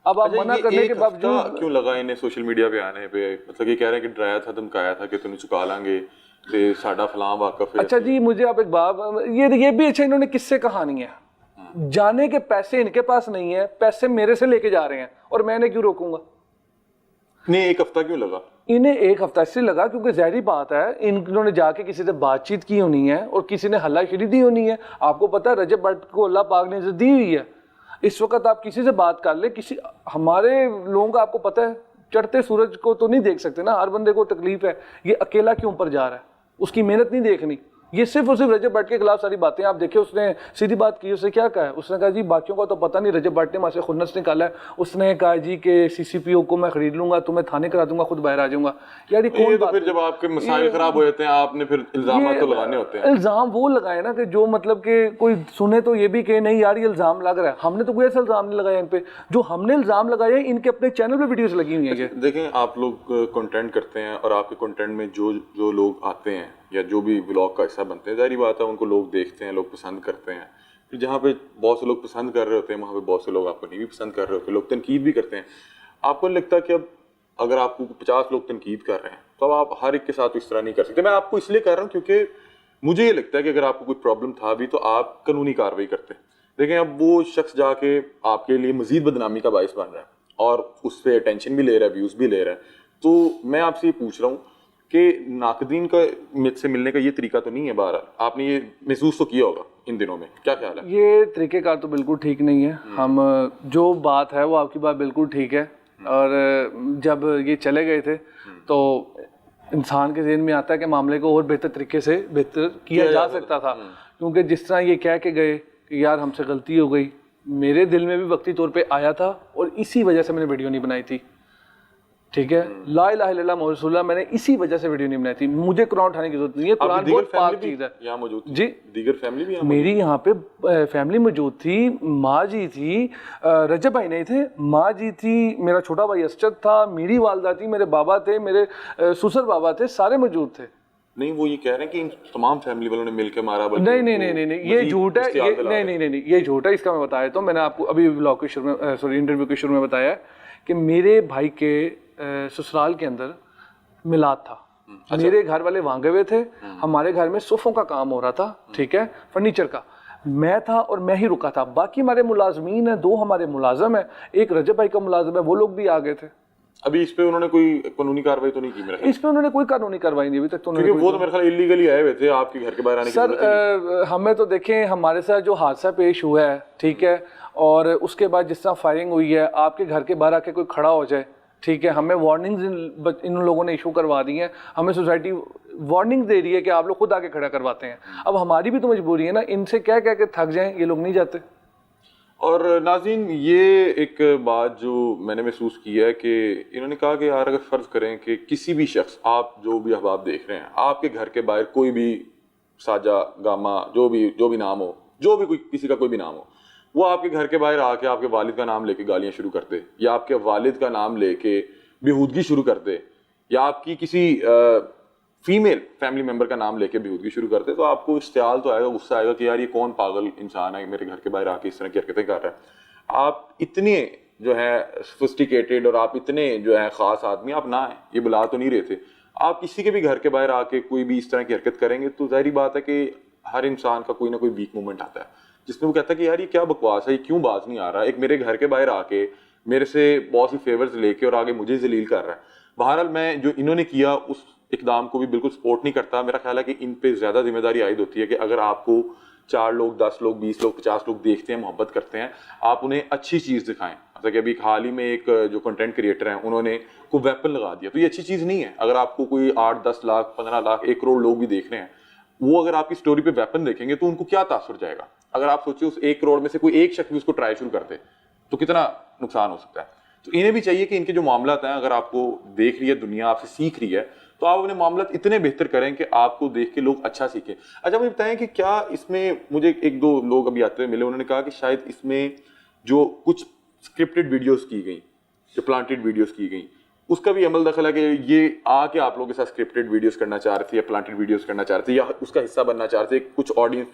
B: अब आप मना करने के बावजूद
A: क्यों लगा इन्हें सोशल मीडिया पे आने पे? मतलब ये कह रहे हैं कि डराया था, धमकाया था कि तुम्हें चुका लांगे ते साडा फलां वाकफ है।
B: अच्छा जी, मुझे आप एक बात, ये भी अच्छा, इन्होंने किससे कहानी है, जाने के पैसे इनके पास नहीं है, पैसे मेरे से लेके जा रहे हैं और मैंने क्यों रोकूंगा?
A: नहीं, एक हफ्ता क्यों लगा
B: इन्हें? एक हफ्ता इसलिए लगा क्योंकि ज़ाहिर बात है इन्होंने जाके किसी से बातचीत की होनी है और किसी ने हल्लाशेरी दी होनी है। आपको पता है रजब भट्ट को अल्लाह पाक ने इज्जत दी हुई है। इस वक्त आप किसी से बात कर ले, किसी हमारे लोगों का आपको पता है चढ़ते सूरज को तो नहीं देख सकते ना, हर बंदे को तकलीफ है। ये अकेला क्यों ऊपर जा रहा है, उसकी मेहनत नहीं देखनी। ये सिर्फ और सिर्फ रजब भट्ट के खिलाफ सारी बातें आप देखिए। उसने सीधी बात की, उसने क्या कहा है? उसने कहा जी बाकियों का तो पता नहीं, रजब भट्ट ने वहाँ से खुन्नस निकाला है। उसने कहा जी कि सीसीपीओ को मैं खरीद लूंगा, तुम्हें थाने करा दूंगा, खुद बाहर आ जाऊंगा। यार ये कौन बात?
A: फिर जब आपके मसाइल खराब हो जाते हैं, आपने फिर इल्जाम तो लगाने होते हैं।
B: इल्जाम वो लगाए ना कि जो मतलब कि कोई सुने तो ये भी कहे नहीं यार ये इल्जाम लग रहा है। हमने तो कोई ऐसा इल्जाम नहीं लगाया इन पे। जो हमने इल्जाम लगाया इनके अपने चैनल पे वीडियोस लगी हुई है।
A: देखें, आप लोग कंटेंट करते हैं और आपके कंटेंट में जो लोग आते हैं या जो भी व्लॉग का हिस्सा बनते हैं, जाहिर बात है उनको लोग देखते हैं, लोग पसंद करते हैं। फिर जहाँ पे बहुत से लोग पसंद कर रहे होते हैं, वहाँ पे बहुत से लोग आपको नहीं भी पसंद कर रहे होते हैं, लोग तनकीद भी करते हैं। आपको नहीं लगता कि अब अगर आपको 50 लोग तनकीद कर रहे हैं तो अब आप हर एक के साथ इस तरह नहीं कर सकते? मैं आपको इसलिए कर रहा हूँ क्योंकि मुझे ये लगता है कि अगर आपको कोई प्रॉब्लम था भी तो आप कानूनी कार्रवाई करते। देखें, अब वो शख्स जाके आपके लिए मजीद बदनामी का बायस बन रहा है और उस पर अटेंशन भी ले रहा है, व्यूज़ भी ले रहा है। तो मैं आपसे ये पूछ रहा हूँ कि नाकदीन का से मिलने का ये तरीका तो नहीं है। बहरहाल आपने ये महसूस तो किया होगा इन दिनों में, क्या ख्याल है?
B: ये तरीक़ेकार तो बिल्कुल ठीक नहीं है। हम जो बात है वो आपकी बात बिल्कुल ठीक है। और जब ये चले गए थे तो इंसान के ज़हन में आता है कि मामले को और बेहतर तरीके से बेहतर किया जा सकता था। क्योंकि जिस तरह ये कह के गए कि यार हमसे गलती हो गई, मेरे दिल में भी वक्ती तौर पे आया था और इसी वजह से मैंने वीडियो नहीं बनाई थी। ठीक है, ला इलाहा इल्लल्लाह मुहम्मद रसूलुल्लाह, मैंने इसी वजह से वीडियो नहीं बनाई थी। मुझे कुरान उठाने की जरूरत नहीं है, कुरान बहुत पाक चीज़ है।
A: यहाँ मौजूद
B: जी,
A: दीगर फैमिली भी
B: मेरी यहाँ पे फैमिली मौजूद थी। माँ जी थी, रजब भाई नहीं थे, माँ जी थी, मेरा छोटा भाई असचद था, मेरी वालदा थी, मेरे बाबा थे, मेरे ससुर बाबा थे, सारे मौजूद थे।
A: नहीं, वो ये कह रहे हैं कि इन तमाम फैमिली वालों ने मिलकर मारा।
B: नहीं नहीं नहीं नहीं, ये झूठ है। ये नहीं, ये झूठ है। इसका मैं बताया तो मैंने आपको अभी व्लॉग के शुरू में, सॉरी इंटरव्यू के शुरू में बताया कि मेरे भाई के ससुराल के अंदर मिलाद था। अच्छा। मेरे घर वाले वहाँ गए हुए थे, हमारे घर में सोफ़ों का काम हो रहा था, ठीक है, फर्नीचर का। मैं था और मैं ही रुका था। बाकी हमारे मुलाजमीन हैं, 2 हमारे मुलाजम हैं, एक रजब भाई का मुलाजम है, वो लोग भी आ गए थे।
A: अभी इस पे उन्होंने कोई कानूनी कार्रवाई तो नहीं की मेरे ख्याल?
B: इस पे उन्होंने कोई कानूनी कार्रवाई नहीं अभी तक तो।
A: क्योंकि वो तो मेरे ख्याल इलीगली आए हुए थे, आपके घर के बाहर आने की जरूरत
B: सर हमें तो देखें, हमारे साथ जो हादसा पेश हुआ है, ठीक है, और उसके बाद जिस तरह फायरिंग हुई है, आपके घर के बाहर आके कोई खड़ा हो जाए, ठीक है, हमें वार्निंग्स इन लोगों ने इशू करवा दी हैं। हमें सोसाइटी वार्निंग दे रही है कि आप लोग खुद आके खड़ा करवाते हैं। अब हमारी भी तो मजबूरी है ना, इनसे क्या कह के थक जाएं, ये लोग नहीं जाते।
A: और नाज़रीन, ये एक बात जो मैंने महसूस किया है कि इन्होंने कहा कि यार अगर फ़र्ज़ करें कि किसी भी शख्स, आप जो भी अहबाब देख रहे हैं, आपके घर के बाहर कोई भी साजा गामा जो भी नाम हो, जो भी कोई किसी का कोई भी नाम हो, वो आपके घर के बाहर आके आपके वालिद का नाम लेके गालियाँ शुरू करते, या आपके वालिद का नाम लेके बेहूदगी शुरू करते, या आपकी किसी फीमेल फैमिली मेम्बर का नाम लेके बेहूदगी शुरू करते, तो आपको इश्तियाल तो आएगा, गुस्सा आएगा कि यार ये कौन पागल इंसान है मेरे घर के बाहर आके इस तरह की हरकतें कर रहा है। आप इतने जो है सोफिस्टिकेटेड और आप इतने जो है ख़ास आदमी आप ना हैं, ये बुला तो नहीं रहे थे। आप किसी के भी घर के बाहर आके कोई भी इस तरह की हरकत करेंगे तो ज़ाहिर बात है कि हर इंसान का कोई ना कोई वीक मोमेंट आता है जिसमें वो कहता है कि यार ये क्या बकवास है, ये क्यों बाज नहीं आ रहा, एक मेरे घर के बाहर आके मेरे से बहुत सी फेवर्स लेके और आगे मुझे जलील कर रहा है। बहरहाल मैं जो इन्होंने किया उस इकदाम को भी बिल्कुल सपोर्ट नहीं करता। मेरा ख्याल है कि इन पे ज़्यादा जिम्मेदारी आयद होती है कि अगर आपको 4 लोग 10 लोग 20 लोग 50 लोग देखते हैं, मोहब्बत करते हैं, आप उन्हें अच्छी चीज़ दिखाएं। मतलब कि अभी हाल ही में एक जो कंटेंट क्रिएटर हैं उन्होंने कोई वेपन लगा दिया, तो ये अच्छी चीज़ नहीं है। अगर आपको कोई 8-10 लाख 15 लाख 1 करोड़ लोग भी देख रहे हैं, वो अगर आपकी स्टोरी पे वेपन देखेंगे तो उनको क्या तासुर जाएगा। अगर आप सोचिए उस 1 करोड़ में से कोई एक शख्स भी उसको ट्राई शुरू कर दे तो कितना नुकसान हो सकता है। तो इन्हें भी चाहिए कि इनके जो मामलात हैं, अगर आपको देख रही है दुनिया, आपसे सीख रही है, तो आप अपने मामलात इतने बेहतर करें कि आपको देख के लोग अच्छा सीखें। अच्छा मुझे बताएं कि क्या इसमें, मुझे 1-2 लोग अभी आते हुए मिले, उन्होंने कहा कि शायद इसमें जो कुछ स्क्रिप्टेड वीडियोस की गई, जो प्लांटेड वीडियोस की गई, उसका भी अमल दखल है कि ये आके आप लोगों के साथ स्क्रिप्टेड वीडियोस करना चाह रहे थे या प्लांटेड वीडियोस करना चाह रहे थे या उसका हिस्सा बनना चाह रहे थे, कुछ ऑडियंस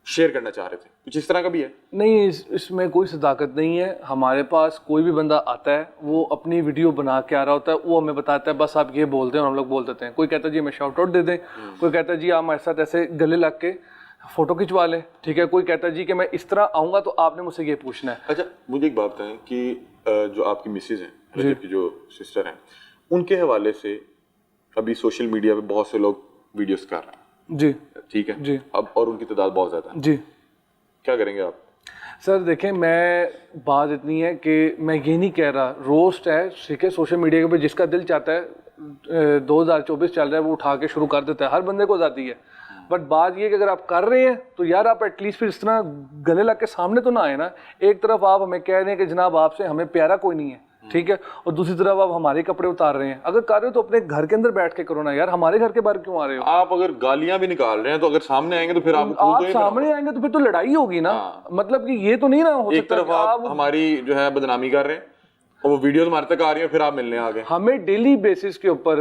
A: शेयर करना चाह रहे थे, कुछ इस तरह का भी है?
B: नहीं, इसमें कोई सदाकत नहीं है। हमारे पास कोई भी बंदा आता है, वो अपनी वीडियो बना के आ रहा होता है, वो हमें बताता है बस आप ये बोल दें और हम लोग बोल देते हैं। कोई कहता है जी हमें शाउट आउट दे दें, कोई कहता है जी आप हमारे साथ ऐसे गले लग के फ़ोटो खिंचवा लें, ठीक है। कोई कहता है जी कि मैं इस तरह आऊँगा तो आपने मुझसे ये पूछना है।
A: अच्छा मुझे एक बात बताएं कि जो आपकी मिसेज हैं, रजब की जो सिस्टर हैं, उनके हवाले से अभी सोशल मीडिया पे बहुत से लोग वीडियोस कर रहे हैं,
B: जी
A: ठीक है
B: जी,
A: अब, और उनकी तादाद बहुत ज़्यादा है,
B: जी।
A: क्या करेंगे आप?
B: सर देखें, मैं बात इतनी है कि मैं ये नहीं कह रहा, रोस्ट है, ठीक है, सोशल मीडिया के ऊपर जिसका दिल चाहता है 2024 चल रहा है वो उठा के शुरू कर देता है, हर बंदे को आज़ादी है। बट बात ये कि अगर आप कर रहे हैं तो यार आप एटलीस्ट फिर इस तरह गले लग के सामने तो ना आए ना। एक तरफ आप हमें कह रहे हैं कि जनाब आपसे हमें प्यारा कोई नहीं है, ठीक है, और दूसरी तरफ आप हमारे कपड़े उतार रहे हैं। अगर कर रहे हो तो अपने घर के अंदर बैठ के करो ना यार, हमारे घर के बाहर क्यों आ रहे हो?
A: आप अगर गालियां भी निकाल रहे हैं तो अगर सामने आएंगे तो फिर आप
B: सामने आएंगे तो फिर तो लड़ाई होगी ना। मतलब कि ये तो नहीं ना हो सकता।
A: एक तरफ आप हमारी जो है बदनामी कर रहे हैं और वो वीडियोस हमारे तक आ रही हैं, फिर आप मिलने आ गए।
B: हमें डेली बेसिस के ऊपर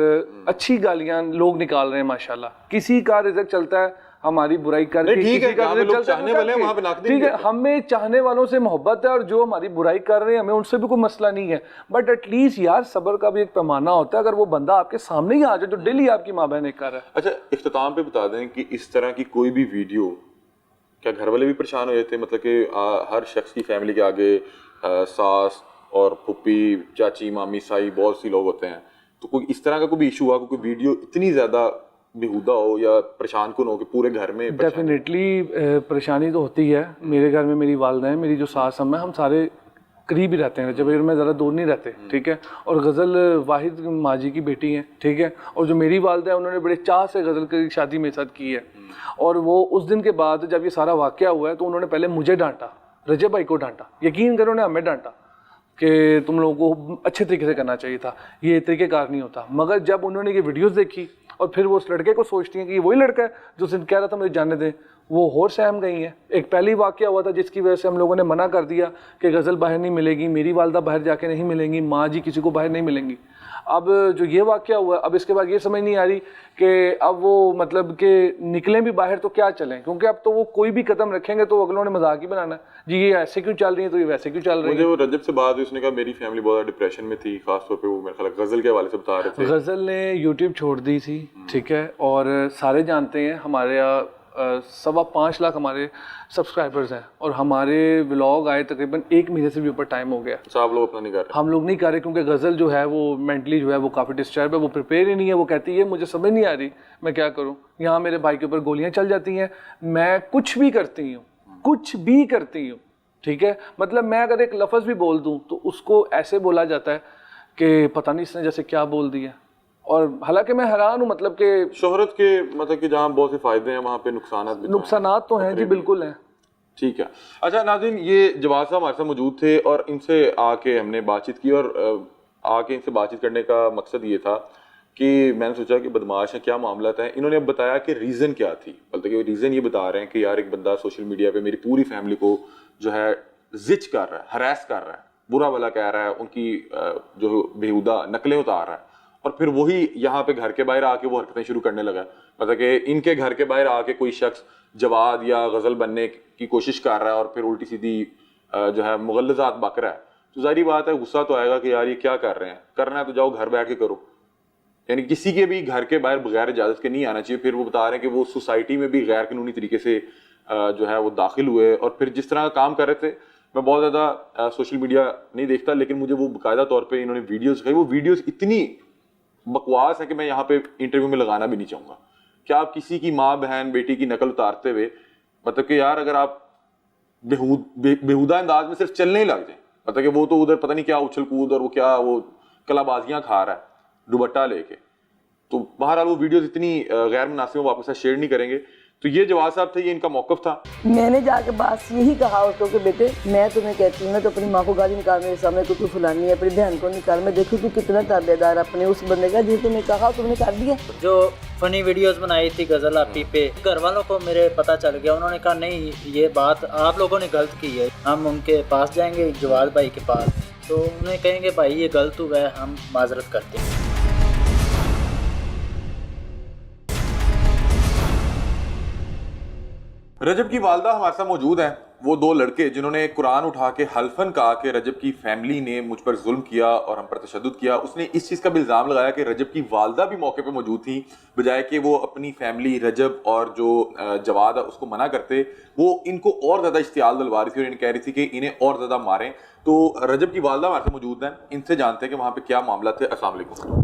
B: अच्छी गालियां लोग निकाल रहे हैं माशाल्लाह। किसी का रिज़्क चलता है हमारी बुराई करके, किसी का रिज़्क चलता है, ठीक है। हमें चाहने वालों से मोहब्बत है और जो हमारी बुराई कर रहे हैं हमें उनसे भी कोई मसला नहीं है। बट एटलीस्ट यार सब्र का भी एक पैमाना होता है। अगर वो बंदा आपके सामने ही आ जाए जो डेली आपकी माँ बहन कर रहा है।
A: अच्छा इख्तिताम पे बता दें कि इस तरह की कोई भी वीडियो, क्या घर वाले भी परेशान हो जाते हैं? मतलब कि हर शख्स की फैमिली के आगे सास और फुप्पी, चाची, मामी, साई, बहुत सी लोग होते हैं, तो कोई इस तरह का कोई भी इशू हुआ, कोई वीडियो इतनी ज़्यादा बेहुदा हो या परेशान कौन हो कि पूरे घर में
B: डेफिनेटली परेशानी तो होती है। मेरे घर में मेरी वालदा है, मेरी जो सास अम्मा है, हम सारे करीब ही रहते हैं, जब में ज़्यादा दूर नहीं रहते, ठीक है। और गज़ल वाहिद माँ जी की बेटी है, ठीक है। और जो मेरी वालदा है उन्होंने बड़े चाह से गज़ल की शादी मेरे साथ की है। और वो उस दिन के बाद जब ये सारा वाक़या हुआ है तो उन्होंने पहले मुझे डांटा, रजब भाई को डांटा, यकीन करो उन्होंने हमें डांटा कि तुम लोगों को अच्छे तरीके से करना चाहिए था, ये तरीक़ेकार नहीं होता। मगर जब उन्होंने ये वीडियोस देखी और फिर वो उस लड़के को सोचती हैं कि ये वही लड़का है जो उसे कह रहा था मुझे जाने दें, वो और सहम गई हैं। एक पहली वाक़या हुआ था जिसकी वजह से हम लोगों ने मना कर दिया कि गज़ल बाहर नहीं मिलेगी, मेरी वालदा बाहर जाके नहीं मिलेंगी, माँ जी किसी को बाहर नहीं मिलेंगी। अब जो ये वाक़या हुआ, अब इसके बाद ये समझ नहीं आ रही कि अब वो मतलब कि निकलें भी बाहर तो क्या चलें, क्योंकि अब तो वो कोई भी कदम रखेंगे तो अगलों ने मजाक ही बनाना जी, ये ऐसे क्यों चल रही है तो ये वैसे क्यों चल रही है।
A: मुझे वो रजब से बात हुई, उसने कहा मेरी फैमिली बहुत डिप्रेशन में थी, खासतौर पे वो मेरे ख्याल गज़ल के हवाले से बता रहे थे।
B: गज़ल ने यूट्यूब छोड़ दी थी, ठीक है, और सारे जानते हैं हमारे यहाँ 5.25 लाख हमारे सब्सक्राइबर्स हैं और हमारे व्लॉग आए तकरीबन 1 महीने से भी ऊपर टाइम हो गया।
A: अच्छा आप लोग अपना नहीं कर रहे?
B: हम लोग नहीं कर रहे क्योंकि गज़ल जो है वो मेंटली जो है वो काफ़ी डिस्टर्ब है, वो प्रिपेयर ही नहीं है। वो कहती है मुझे समझ नहीं आ रही मैं क्या करूँ, यहाँ मेरे भाई के ऊपर गोलियाँ चल जाती हैं, मैं कुछ भी करती हूँ, कुछ भी करती हूँ, ठीक है। मतलब मैं अगर एक लफ्ज़ भी बोल दूँ तो उसको ऐसे बोला जाता है कि पता नहीं इसने जैसे क्या बोल दिया। और हालांकि मैं हैरान हूँ, मतलब कि
A: शोहरत के मतलब कि जहाँ बहुत से फ़ायदे हैं वहाँ पे नुकसानात
B: तो हैं जी, बिल्कुल हैं।
A: ठीक है। अच्छा नाज़रीन, ये जवाद साहब हमारे साथ मौजूद थे और इनसे आके हमने बातचीत की और आके इनसे बातचीत करने का मकसद ये था कि मैंने सोचा कि बदमाश है, क्या मामला है। इन्होंने अब बताया कि रीज़न क्या थी, बल्कि कि रीज़न ये बता रहे हैं कि यार एक बंदा सोशल मीडिया पे मेरी पूरी फैमिली को जो है जिच कर रहा है, हरास कर रहा है, बुरा भला कह रहा है, उनकी जो बेहुदा नकलें उतार रहा है और फिर वही यहाँ पे घर के बाहर आके वो हरकतें शुरू करने लगा। मतलब कि इनके घर के बाहर आके कोई शख्स जवाद या गज़ल बनने की कोशिश कर रहा है और फिर उल्टी सीधी जो है मुगल्लज़ात बक रहा है, तो जाहिर बात है गुस्सा तो आएगा कि यार ये क्या कर रहे हैं, करना है तो जाओ घर बैठ के करो। यानी किसी के भी घर के बाहर बगैर इजाज़त के नहीं आना चाहिए। फिर वो बता रहे हैं कि वो सोसाइटी में भी गैर कानूनी तरीके से जो है वो दाखिल हुए और फिर जिस तरह काम कर रहे थे। मैं बहुत ज़्यादा सोशल मीडिया नहीं देखता, लेकिन मुझे वो बाकायदा तौर पर इन्होंने वीडियोज़ दिखाई, वो वीडियोज़ इतनी बकवास है कि मैं यहाँ पे इंटरव्यू में लगाना भी नहीं चाहूँगा। क्या आप किसी की माँ बहन बेटी की नकल उतारते हुए मतलब कि यार अगर आप बेहुदा अंदाज में सिर्फ चलने ही लग जाए, मतलब कि वो तो उधर पता नहीं क्या उछल कूद और वो क्या वो कलाबाजियां खा रहा है दुपट्टा लेके, तो बहरहाल वो वीडियोस इतनी गैर मुनासिब वो आपके साथ शेयर नहीं करेंगे। तो ये जवाब साहब थे, ये इनका मौकफ था।
C: मैंने जाके बस यही कहा उसको कि बेटे मैं तुम्हें कहती हूँ ना, तो अपनी माँ को गाली निकाल मेरे सामने, तो तू फुलानी है, अपनी बहन को निकाल, मैं देखूँ तू कितना ताबेदार अपने उस बंदे का जिसे तुमने कहा तुमने कर दिया।
D: जो फनी वीडियोस बनाई थी गजल आपी पे, घर वालों को मेरे पता चल गया, उन्होंने कहा नहीं ये बात आप लोगों ने गलत की है, हम उनके पास जाएंगे जवाद भाई के पास, तो उन्हें कहेंगे भाई ये गलत हुआ है, हम माजरत करते हैं।
A: रजब की वालदा हमारे साथ मौजूद हैं, वो दो लड़के जिन्होंने कुरान उठा के हल्फन कहा कि रजब की फैमिली ने मुझ पर जुल्म किया और हम पर तशद्दुद किया। उसने इस चीज़ का भी इल्ज़ाम लगाया कि रजब की वालदा भी मौके पे मौजूद थी, बजाय कि वो अपनी फैमिली रजब और जो जवाद है उसको मना करते, वो इनको और ज़्यादा इश्तियाल दिलवा रही थी और इन्हें कह रही थी कि इन्हें और ज़्यादा मारें। तो रजब की वालदा हमारे साथ मौजूद हैं, इनसे जानते हैं कि वहाँ पे क्या मामला थे। अस्सलाम वालेकुम,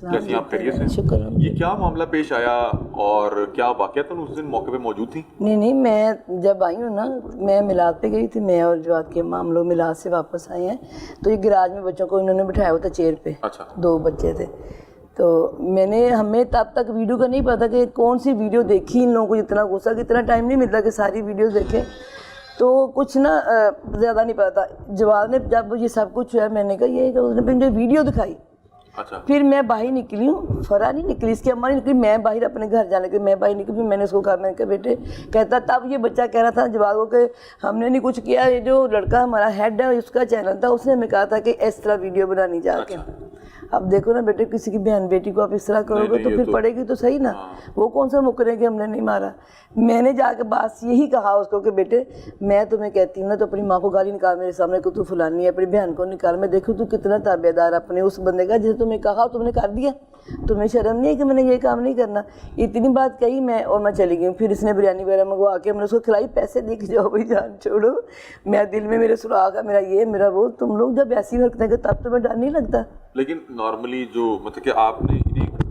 A: कैसी आप खैरियत से?
C: शुक्र।
A: ये क्या मामला पेश आया और क्या वाक़यात उस दिन मौके पे मौजूद थी?
C: नहीं मैं जब आई हूँ ना, मैं मिलाद पे गई थी, मैं और जवाद के माम लोग मिलाद से वापस आए हैं, तो ये गैराज में बच्चों को इन्होंने बिठाया हुआ था चेयर पे।
A: अच्छा।
C: 2 बच्चे थे, तो हमें तब तक वीडियो का नहीं पता कि कौन सी वीडियो देखी इन लोगों को, इतना गुस्सा कि इतना टाइम नहीं मिलता कि सारी वीडियो देखें, तो कुछ ना ज़्यादा नहीं पता। जवाद ने जब ये सब कुछ हुआ, मैंने कहा ये उसने मुझे वीडियो दिखाई।
A: अच्छा।
C: फिर मैं बाहर निकली हूँ, फरा नहीं निकली, इसकी अम्मा नहीं निकली, मैं बाहर अपने घर जाने के, मैं बाहर निकली। फिर मैंने उसको कहा, मैंने कहा बेटे, कहता तब ये बच्चा कह रहा था जवाब को कि हमने नहीं कुछ किया, ये जो लड़का हमारा हेड है उसका चैनल था, उसने हमें कहा था कि इस तरह वीडियो बनानी जाके।
A: अच्छा।
C: अब देखो ना बेटे, किसी की बहन बेटी को आप इस तरह करोगे तो फिर पड़ेगी तो सही ना। वो कौन सा मुकरे कि हमने नहीं मारा। मैंने जाके बस यही कहा उसको कि बेटे मैं तुम्हें कहती हूँ ना, तो अपनी माँ को गाली निकाल मेरे सामने को, तू फुलानी है, अपनी बहन को निकाल, मैं देखूँ तू कितना ताबेदार अपने उस बंदे का जिसे तुम्हें कहा तुमने कर दिया। तुम्हें शर्म नहीं है कि मैंने ये काम नहीं करना। इतनी बात कही मैं, और मैं चली गई। फिर इसने बिरयानी वगैरह मंगवा के मैंने उसको खिलाई, पैसे दे के जाओ भाई, जान छोड़ो, मैं दिल में मेरे सुराग है, मेरा ये मेरा वो। तुम लोग जब ऐसी हरकतें करते तब तुम्हें डर नहीं लगता?
A: लेकिन नॉर्मली जो मतलब कि आपने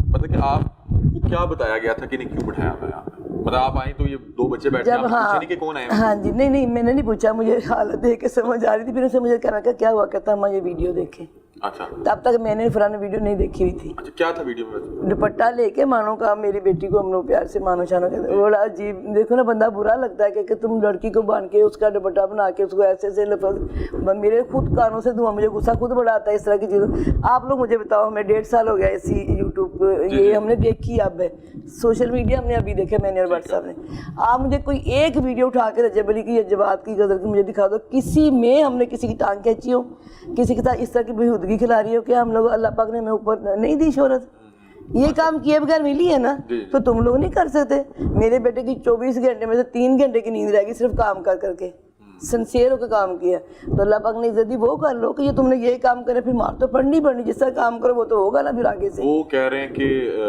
A: मतलब कि आपको क्या बताया गया था कि इन्हें क्यों बिठाया हुआ है यहाँ पे? मतलब आप आई तो ये 2 बच्चे बैठे,
C: जब हाँ
A: नहीं कि कौन आए?
C: हाँ जी, नहीं मैंने नहीं पूछा, मुझे हालत देख के समझ आ रही थी। फिर उसे मुझे कहना क्या हुआ, कहता हम ये वीडियो देखें।
A: अच्छा।
C: तब तक मैंने फलाने वीडियो नहीं देखी हुई थी।
A: अच्छा, क्या था वीडियो में?
C: दुपट्टा लेके मानो का मेरी बेटी को हम लोग प्यार से मानो शानो कहते हैं। बड़ा अजीब, देखो ना बंदा बुरा लगता है कि तुम लड़की को बांध के उसका दुपट्टा बना के उसको ऐसे ऐसे लफज, मेरे खुद कानों से धुआं, मुझे गुस्सा खुद बड़ा आता है इस तरह की चीज़ों। आप लोग मुझे बताओ, हमें 1.5 साल हो गया इसी यूट्यूब ये हमने देखी, अब है सोशल मीडिया हमने अभी देखे, मैंने और व्हाट्सएप ने। आप मुझे कोई एक वीडियो उठा के रजब अली की या जवाद की गजल की मुझे दिखा दो, किसी में हमने किसी की टांग खींची हो, किसी के साथ इस तरह की बेहूदगी खिला रही हो कि हम लोग अल्लाह पाक ने हमें ऊपर नहीं दी शोहरत। ये काम किए बगैर मिली है ना, तो तुम लोग नहीं कर सकते। मेरे बेटे की 24 घंटे में से 3 घंटे की नींद रहेगी सिर्फ काम कर करके, सिंसियर होकर काम किया। तो अल्लाह पाक ने इज्जत दी, वो कर लो कि ये तुमने ये काम करे, फिर मार तो पड़नी पड़नी, जिसका काम करो वो तो होगा ना फिर आगे से।
A: वो कह रहे हैं कि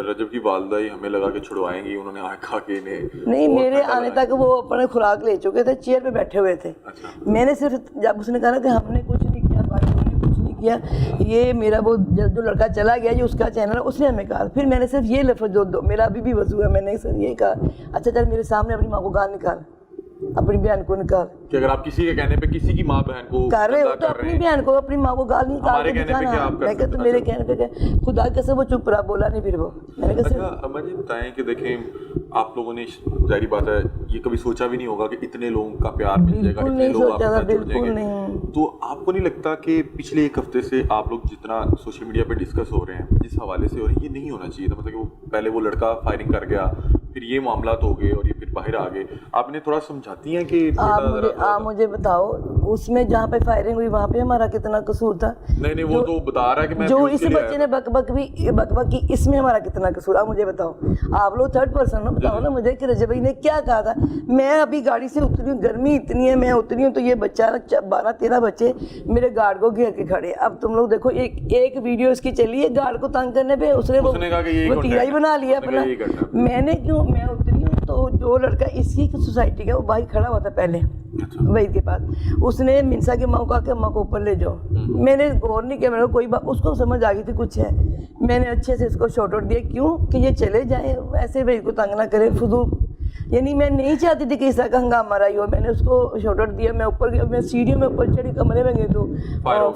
A: रजब की वालदा ही हमें लगा कि छुड़वाएंगी, उन्होंने आखा के इन्हें
C: नहीं, मेरे आने तक वो अपने खुराक ले चुके थे, चेयर पे बैठे हुए थे।
A: अच्छा।
C: मैंने सिर्फ जब उसने कहा कि हमने कुछ नहीं किया, भाई हमने कुछ नहीं किया, ये मेरा वो जो लड़का चला गया जो उसका चैनल, उसने हमें कहा। फिर मैंने सिर्फ ये लफ्ज़ दो मेरा अभी भी वजू है, मैंने सिर्फ ये कहा, अच्छा चल मेरे सामने अपनी माँ को गाल निकाल, अपनी बहन को निकाल।
A: कि अगर आप किसी के कहने पे किसी की माँ बहन को
C: कर रहे हो तो अपनी बहन को अपनी माँ को गाल निकाल के दिखाना। मैं कहता मेरे कहने पे क्या, खुदा कैसे वो चुप रहा, बोला नहीं। फिर वो मैंने कहा
A: अम्मा जी बताएं कि देखें आप लोगों ने, जाहिर बात है ये कभी सोचा भी नहीं होगा कि इतने लोगों का प्यार मिल जाएगा, इतने लोग आपके साथ जुड़ जाएंगे। तो आपको नहीं लगता कि पिछले 1 हफ्ते से आप लोग जितना सोशल मीडिया पे डिस्कस हो रहे हैं, जिस हवाले से हो रहे हैं, ये नहीं होना चाहिए था? मतलब कि वो पहले वो लड़का फायरिंग कर गया, फिर ये मामला हो गए और ये फिर बाहर आ गए। आपने थोड़ा समझाती हैं कि
C: आप मुझे बताओ, उसमें जहाँ पे फायरिंग हुई वहाँ पे हमारा कितना कसूर था?
A: नहीं वो तो बता रहा है कि मैं
C: जो इस बच्चे ने बकबक की, इसमें हमारा कितना कसूर? आप मुझे बताओ, आप लोग 3rd पर्सन हो, बताओ ना मुझे कि रजब भाई ने क्या कहा था। मैं अभी गाड़ी से उतरी हूँ, गर्मी इतनी है, मैं उतरी हूँ तो ये बच्चा 12-13 बच्चे मेरे गार्ड को घेर के खड़े। अब तुम लोग देखो, एक वीडियो इसकी चली है गार्ड को तंग करने पे, उसने वो तीरा ही बना लिया अपना। मैंने क्यों, मैं उतरी हूँ तो जो लड़का इसी की सोसाइटी का वो भाई खड़ा हुआ था पहले वहीद के पास, उसने मिनसा के माँ को कहा कि अम्मा को ऊपर ले जाओ। मैंने गौर नहीं किया, मेरे को कोई बात, उसको समझ आ गई थी कुछ है। मैंने अच्छे से इसको शॉर्ट आउट दिया, क्यों कि ये चले जाए, ऐसे वहीद को तंग ना करे, फजूल यानी मैं नहीं चाहती थी कि इस तरह का हंगामा रही हो। मैंने उसको शॉट आउट दिया, मैं ऊपर गया, मैं सीढ़ियों में ऊपर चढ़ी, कमरे में गई तो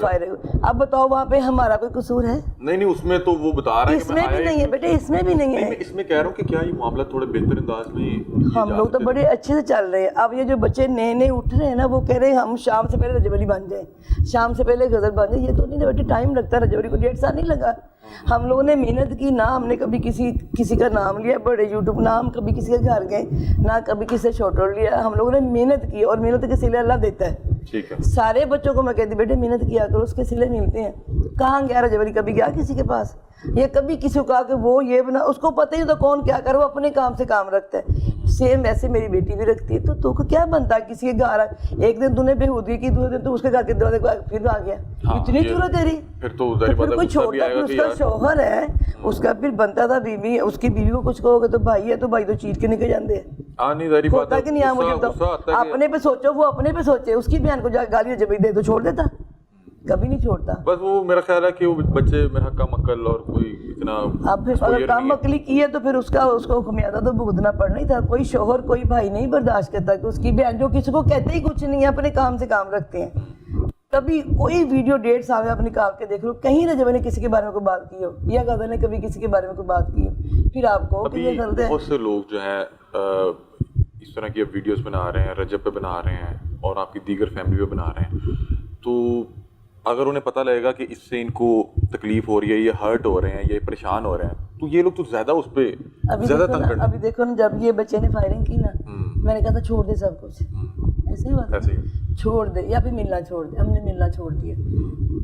C: फायर। अब बताओ वहाँ पे हमारा कोई कसूर है?
A: नहीं, उसमें तो वो बता रहा है कि
C: इसमें भी नहीं है बेटे, इसमें भी नहीं है।
A: मैं इसमें कह रहा हूँ कि क्या ये मामला थोड़े बेहतर अंदाज में
C: हम लोग तो बड़े अच्छे से चल रहे हैं। अब ये जो बच्चे नए नए उठ रहे हैं ना, वो कह रहे हैं हम शाम से पहले रजब अली बन जाए, शाम से पहले गजल बन जाए। ये तो नहीं ना बेटे, टाइम लगता है। रजब अली को 1.5 साल नहीं लगा। हम लोगों ने मेहनत की ना, हमने कभी किसी का नाम लिया बड़े यूट्यूब, ना हम कभी किसी के घर गए, ना कभी किसी से शॉट आउट लिया। हम लोगों ने मेहनत की और मेहनत के सिले अल्लाह देता है।
A: ठीक है।
C: सारे बच्चों को मैं कहती बेटे मेहनत किया करो, उसके सिले मिलते हैं। कहाँ गया रजब अली? कभी गया किसी के पास? ये कभी किसी को कहा कि वो ये बना, उसको पता ही तो कौन क्या करे, वो अपने काम से काम रखता है। सेम वैसे मेरी बेटी भी रखती है। तो तू को क्या बनता है किसी के घर? एक दिन तूने बेहूदगी की, दूसरे दिन तू उसके घर के दरवाजे को फिर आ गया। इतनी जरूरत तेरी?
A: फिर तो
C: फिर कोई छोड़ता, फिर उसका शौहर है, उसका फिर बनता था बीवी, उसकी बीवी को कुछ कहोगे तो भाई है, तो भाई तो चीट के निकल जाते हैं। होता कि नहीं? मुझे बताओ, अपने पे सोचो, वो अपने पे सोचे। उसकी बहन को गाली जब दे तो छोड़ देता? कभी नहीं छोड़ता।
A: बस वो मेरा ख्याल है कि वो बच्चे मेरा कम अक्ल और कोई इतना,
C: अब फिर अगर कम अकली की है तो फिर उसको खमियाजा तो भुगतना पड़ना ही था। कोई शोहर कोई भाई नहीं बर्दाश्त करता कि उसकी बहन, जो किसी को कहते ही कुछ नहीं है, अपने काम से काम रखते हैं। कभी कोई वीडियो 1.5 साल में आप निकाल के देख लो, कहीं रजब ने किसी के बारे में कोई बात की हो या गजल ने कभी किसी के बारे में कोई बात की हो, फिर आपको ये गलत है।
A: बहुत से लोग जो है इस तरह की वीडियोस बना रहे हैं, रजब पे बना रहे हैं और आपकी दीगर फैमिली पे बना रहे हैं। तो अगर उन्हें पता लगेगा कि इससे इनको तकलीफ हो रही है, ये हर्ट हो रहे हैं, ये परेशान हो रहे हैं, तो ये लोग तो ज्यादा उस पे ज्यादा तंग करते हैं।
C: अभी देखो ना, जब ये बच्चे ने फायरिंग की ना, मैंने कहा था छोड़ दे सब कुछ, ऐसे ही बात है, छोड़ दे या फिर मिलना छोड़ दे। हमने मिलना छोड़ दिया।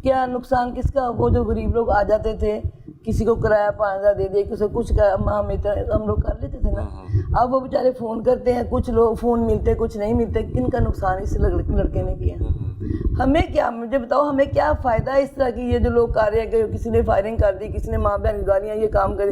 C: क्या नुकसान किसका? वो जो गरीब लोग आ जाते थे, किसी को किराया 5,000 दे दिया, किसी को कुछ हम लोग कर लेते थे ना। अब वो बेचारे फ़ोन करते हैं, कुछ लोग फ़ोन मिलते, कुछ नहीं मिलते। किनका नुकसान इस लड़के ने किया? हमें क्या, मुझे बताओ, हमें क्या फ़ायदा है इस तरह की? ये जो लोग कर रहे हैं कि किसी ने फायरिंग कर दी, किसी ने माँ बहन गालियाँ, ये काम करे,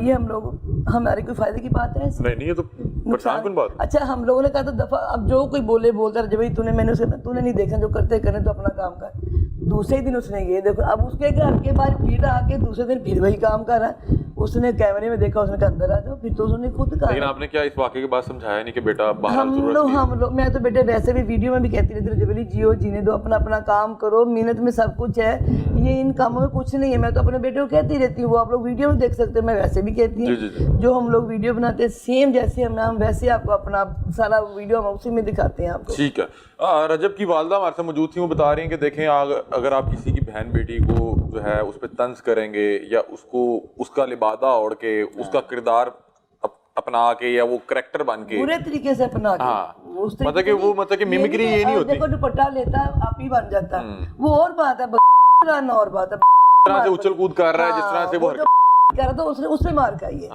C: ये हम लोग, हमारे कोई फ़ायदे की बात है?
A: नहीं, ये तो परेशान बात।
C: अच्छा, हम लोगों ने कहा था दफ़ा, अब जो कोई बोलता रहे भाई तूने नहीं देखा, जो करते करें तो अपना काम कर। दूसरे दिन उसने ये देखो, अब उसके घर के बाहर फिर आके दूसरे दिन फिर वही काम कर रहा है। उसने कैमरे में देखा, उसने कहा अंदर आ जाओ, फिर तो उसने खुद कहा।
A: लेकिन आपने क्या इस वाक़े के बाद समझाया नहीं कि बेटा बाहर
C: हम लोग मैं तो बेटे वैसे भी वीडियो में भी कहती रहती हूँ, रजब अली जियो, जीने दो, अपना अपना काम करो, मेहनत में सब कुछ है, ये इन कामों में कुछ नहीं है। मैं तो अपने बेटे को कहती रहती हूँ, वो आप लोग वीडियो में देख सकते हैं, मैं वैसे भी कहती हूँ। जो हम लोग वीडियो बनाते हैं सेम जैसे हम वैसे आपको अपना सारा वीडियो हम उसी में दिखाते हैं आपको।
A: ठीक है। रजब की वालदा हमारे साथ मौजूद थी, वो बता रही हैं कि देखें, अगर आप किसी की बहन बेटी को जो है उस पर तंज करेंगे या उसको उसका लिबादा ओढ़ के, उसका किरदार अपना के, या वो करैक्टर बन के
C: पूरे तरीके से अपना के,
A: मतलब कि मिमिक्री ये नहीं होती।
C: देखो दुपट्टा लेता आप ही बन जाता, वो और बात है, और बात है,
A: जिस तरह से उछल कूद कर रहा है, जिस तरह से वो
C: कर रहा तो उसने उसमें मार खाई है।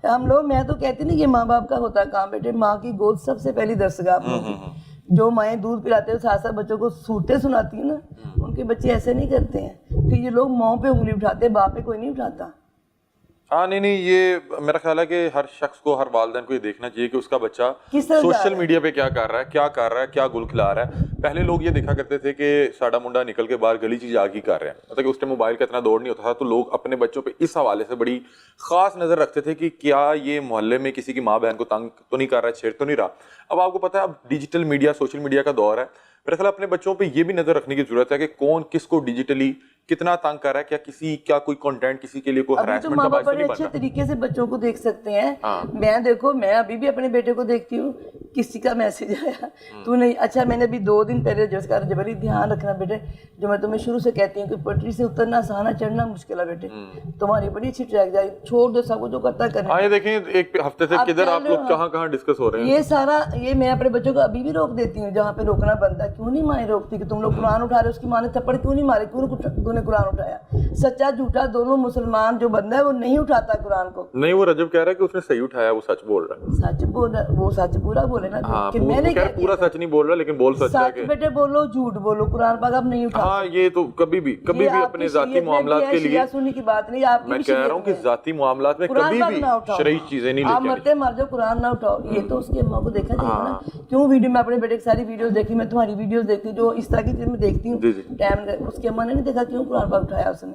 C: हम लोग, मैं तो कहती नहीं, ये माँ बाप का होता है काम बेटे। माँ की गोद सबसे पहली दरसगाह आप लोगों की। जो माएँ दूध पिलाते हैं, साथ साथ बच्चों को सूरतें सुनाती है ना, उनके बच्चे ऐसे नहीं करते हैं। फिर ये लोग माँ पे उंगली उठाते हैं, बाप पे कोई नहीं उठाता।
A: हाँ, नहीं, ये मेरा ख्याल है कि हर शख्स को, हर वालिदैन को ये देखना चाहिए कि उसका बच्चा सोशल मीडिया पे क्या कर रहा है, क्या गुल खिला रहा है। पहले लोग ये देखा करते थे कि साड़ा मुंडा निकल के बाहर गली चीज आगे कर रहे हैं, मतलब कि उस टाइम मोबाइल का इतना दौड़ नहीं होता था, तो लोग अपने बच्चों पे इस हवाले से बड़ी खास नजर रखते थे कि क्या ये मोहल्ले में किसी की माँ बहन को तंग तो नहीं कर रहा है, छेड़ तो नहीं रहा। अब आपको पता है, अब डिजिटल मीडिया, सोशल मीडिया का दौर है। मेरे ख्याल अपने बच्चों पे ये भी नजर रखने की जरूरत है कि कौन किसको डिजिटली कितना तंग कर रहा है, क्या कोई कंटेंट किसी के लिए कोई हरासमेंट का बायस तो नहीं बनता।
C: अच्छे तरीके से बच्चों को देख सकते हैं। मैं अभी भी अपने बेटे को देखती हूँ, किसी का मैसेज आया तू नहीं, अच्छा मैंने अभी 2 दिन पहले जिसका जब ध्यान रखना बेटे, जो मैं तुम्हें शुरू से कहती हूँ कि पटरी से उतरना आसान है, चढ़ना मुश्किल है बेटे। तुम्हारी बड़ी अच्छी ट्रैक जाए, छोड़ दो सब जो करता करना।
A: हाँ, ये देखें, एक हफ्ते से किधर आप लोग कहाँ डिस्कस हो रहे हैं,
C: ये सारा ये मैं अपने बच्चों को अभी भी रोक देती हूँ जहाँ पे रोकना बनता है। क्यों नहीं माँ रोकती कि तुम लोग कुरान उठा रहे, उसकी माँ ने थप्पड़ क्यों नहीं मारे, क्यों तूने कुरान उठाया? सच्चा झूठा दोनों, मुसलमान जो बंदा है वो नहीं उठाता कुरान को।
A: नहीं, वो रजब कह रहा है कि उसने सही उठाया, वो सच बोल रहा है।
C: सच बोल रहा, वो सच पूरा बोले ना।
A: हाँ, कि मैंने पूरा सच नहीं बोल रहा, लेकिन बोल सच है कि
C: बेटे बोलो, झूठ बोलो, कुरान पाक अब नहीं उठा।
A: हाँ, ये तो कभी भी अपने जाती मामलात के लिए
C: सुनने की बात नहीं, आप
A: मैं कह रहा हूँ कि जाती मामलात में कभी भी शरई चीजें नहीं
C: आप मरते मर जाओ, कुरान ना उठाओ। ये तो उसकी अम्मा को देखा जाएगा ना। क्यों वीडियो में अपने बेटे की सारी वीडियोस देखी, मैं तुम्हारी वीडियोस देखती, जो इस तरह की चीज में देखती हूँ टाइम, उसकी अम्मा ने नहीं देखा। क्यों कुरान पाक उठाया उसने,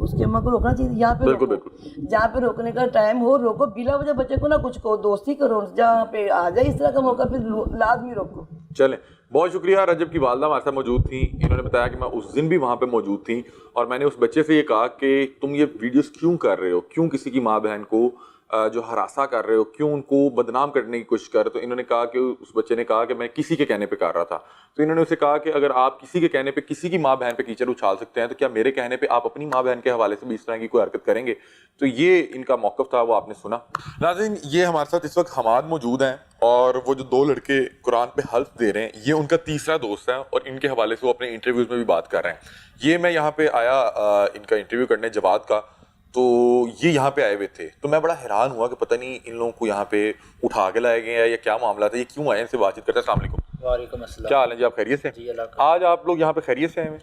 C: उसकी अम्मा को रोकना चाहिए। यहाँ पे
A: बिल्कुल,
C: रोको, जहाँ पे रोकने का टाइम हो रोको, बिला वजह बच्चे को ना कुछ कहो, दोस्ती करो, जहाँ पे आ जाए इस तरह का मौका फिर लाजमी रोको।
A: चलें, बहुत शुक्रिया। रजब की वालदा हमारे साथ मौजूद थी, इन्होंने बताया कि मैं उस दिन भी वहाँ पे मौजूद थी और मैंने उस बच्चे से ये कहा कि तुम ये वीडियोस क्यों कर रहे हो, क्यों किसी की माँ बहन को जो हरासा कर रहे हो, क्यों उनको बदनाम करने की कोशिश कर रहे हो। तो इन्होंने कहा कि उस बच्चे ने कहा कि मैं किसी के कहने पे कर रहा था। तो इन्होंने उसे कहा कि अगर आप किसी के कहने पे किसी की माँ बहन पे कीचड़ उछाल सकते हैं तो क्या मेरे कहने पे आप अपनी माँ बहन के हवाले से भी इस तरह की कोई हरकत करेंगे। तो ये इनका मौक़िफ़ था, वो आपने सुना। नाज़रीन, ये हमारे साथ इस वक्त हमाद मौजूद हैं और वो जो दो लड़के कुरान पे हल्फ दे रहे हैं, ये उनका तीसरा दोस्त है और इनके हवाले से वो अपने इंटरव्यूज़ में भी बात कर रहे हैं। ये मैं यहाँ पे आया इनका इंटरव्यू करने जवाद का, तो ये यहाँ पे आए हुए थे, तो मैं बड़ा हैरान हुआ कि पता नहीं इन लोगों को यहाँ पे उठा के लाए गए हैं या क्या मामला था, ये क्यों आए, इनसे बातचीत करते हैं। अस्सलाम वालेकुम।
D: वालेकुम अस्सलाम।
A: क्या हाल है जी, आप खैरियत से?
D: जी अल्लाह का।
A: आज आप लोग यहाँ पे खैरियत से आए हैं?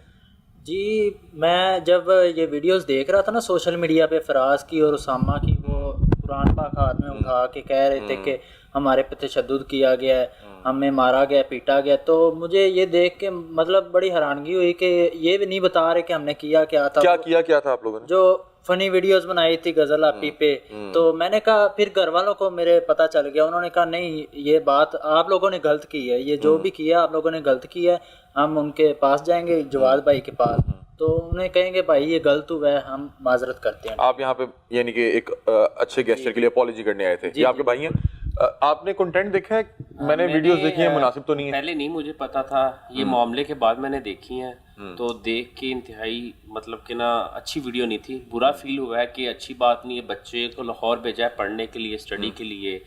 D: जी, मैं जब ये वीडियोस देख रहा था ना सोशल मीडिया पे, फराज की और उसामा की, वो कुरान पाक हाथ में उठा के कह रहे थे कि हमारे पे तशद्दुद किया गया है, हमें मारा गया, पीटा गया, तो मुझे ये देख के मतलब बड़ी हैरानगी हुई कि ये भी नहीं बता रहे कि हमने किया क्या था।
A: क्या था आप लोगों ने?
D: जो फनी वीडियोस बनाई थी गजल आपी पे, तो मैंने कहा, फिर घर वालों को मेरे पता चल गया, उन्होंने कहा नहीं ये बात आप लोगों ने गलत की है, ये जो भी किया आप लोगों ने गलत किया है, हम उनके पास जाएंगे जवाद भाई के पास, तो उन्हें कहेंगे भाई ये गलत हुआ है, हम माजरत करते हैं।
A: आप यहाँ पे यानी कि एक अच्छे गेस्टर के लिए अपॉलॉजी करने आए थे? ये आपके भाई हैं? आपने कंटेंट देखा है? मैंने वीडियोस देखी हैं, मुनासिब तो नहीं है?
E: पहले नहीं मुझे पता था, ये मामले के बाद मैंने देखी हैं, तो देख के इंतहाई मतलब कि ना अच्छी वीडियो नहीं थी, बुरा फील हुआ है कि अच्छी बात नहीं है, बच्चे को लाहौर भेजा है पढ़ने के लिए, स्टडी के लिए,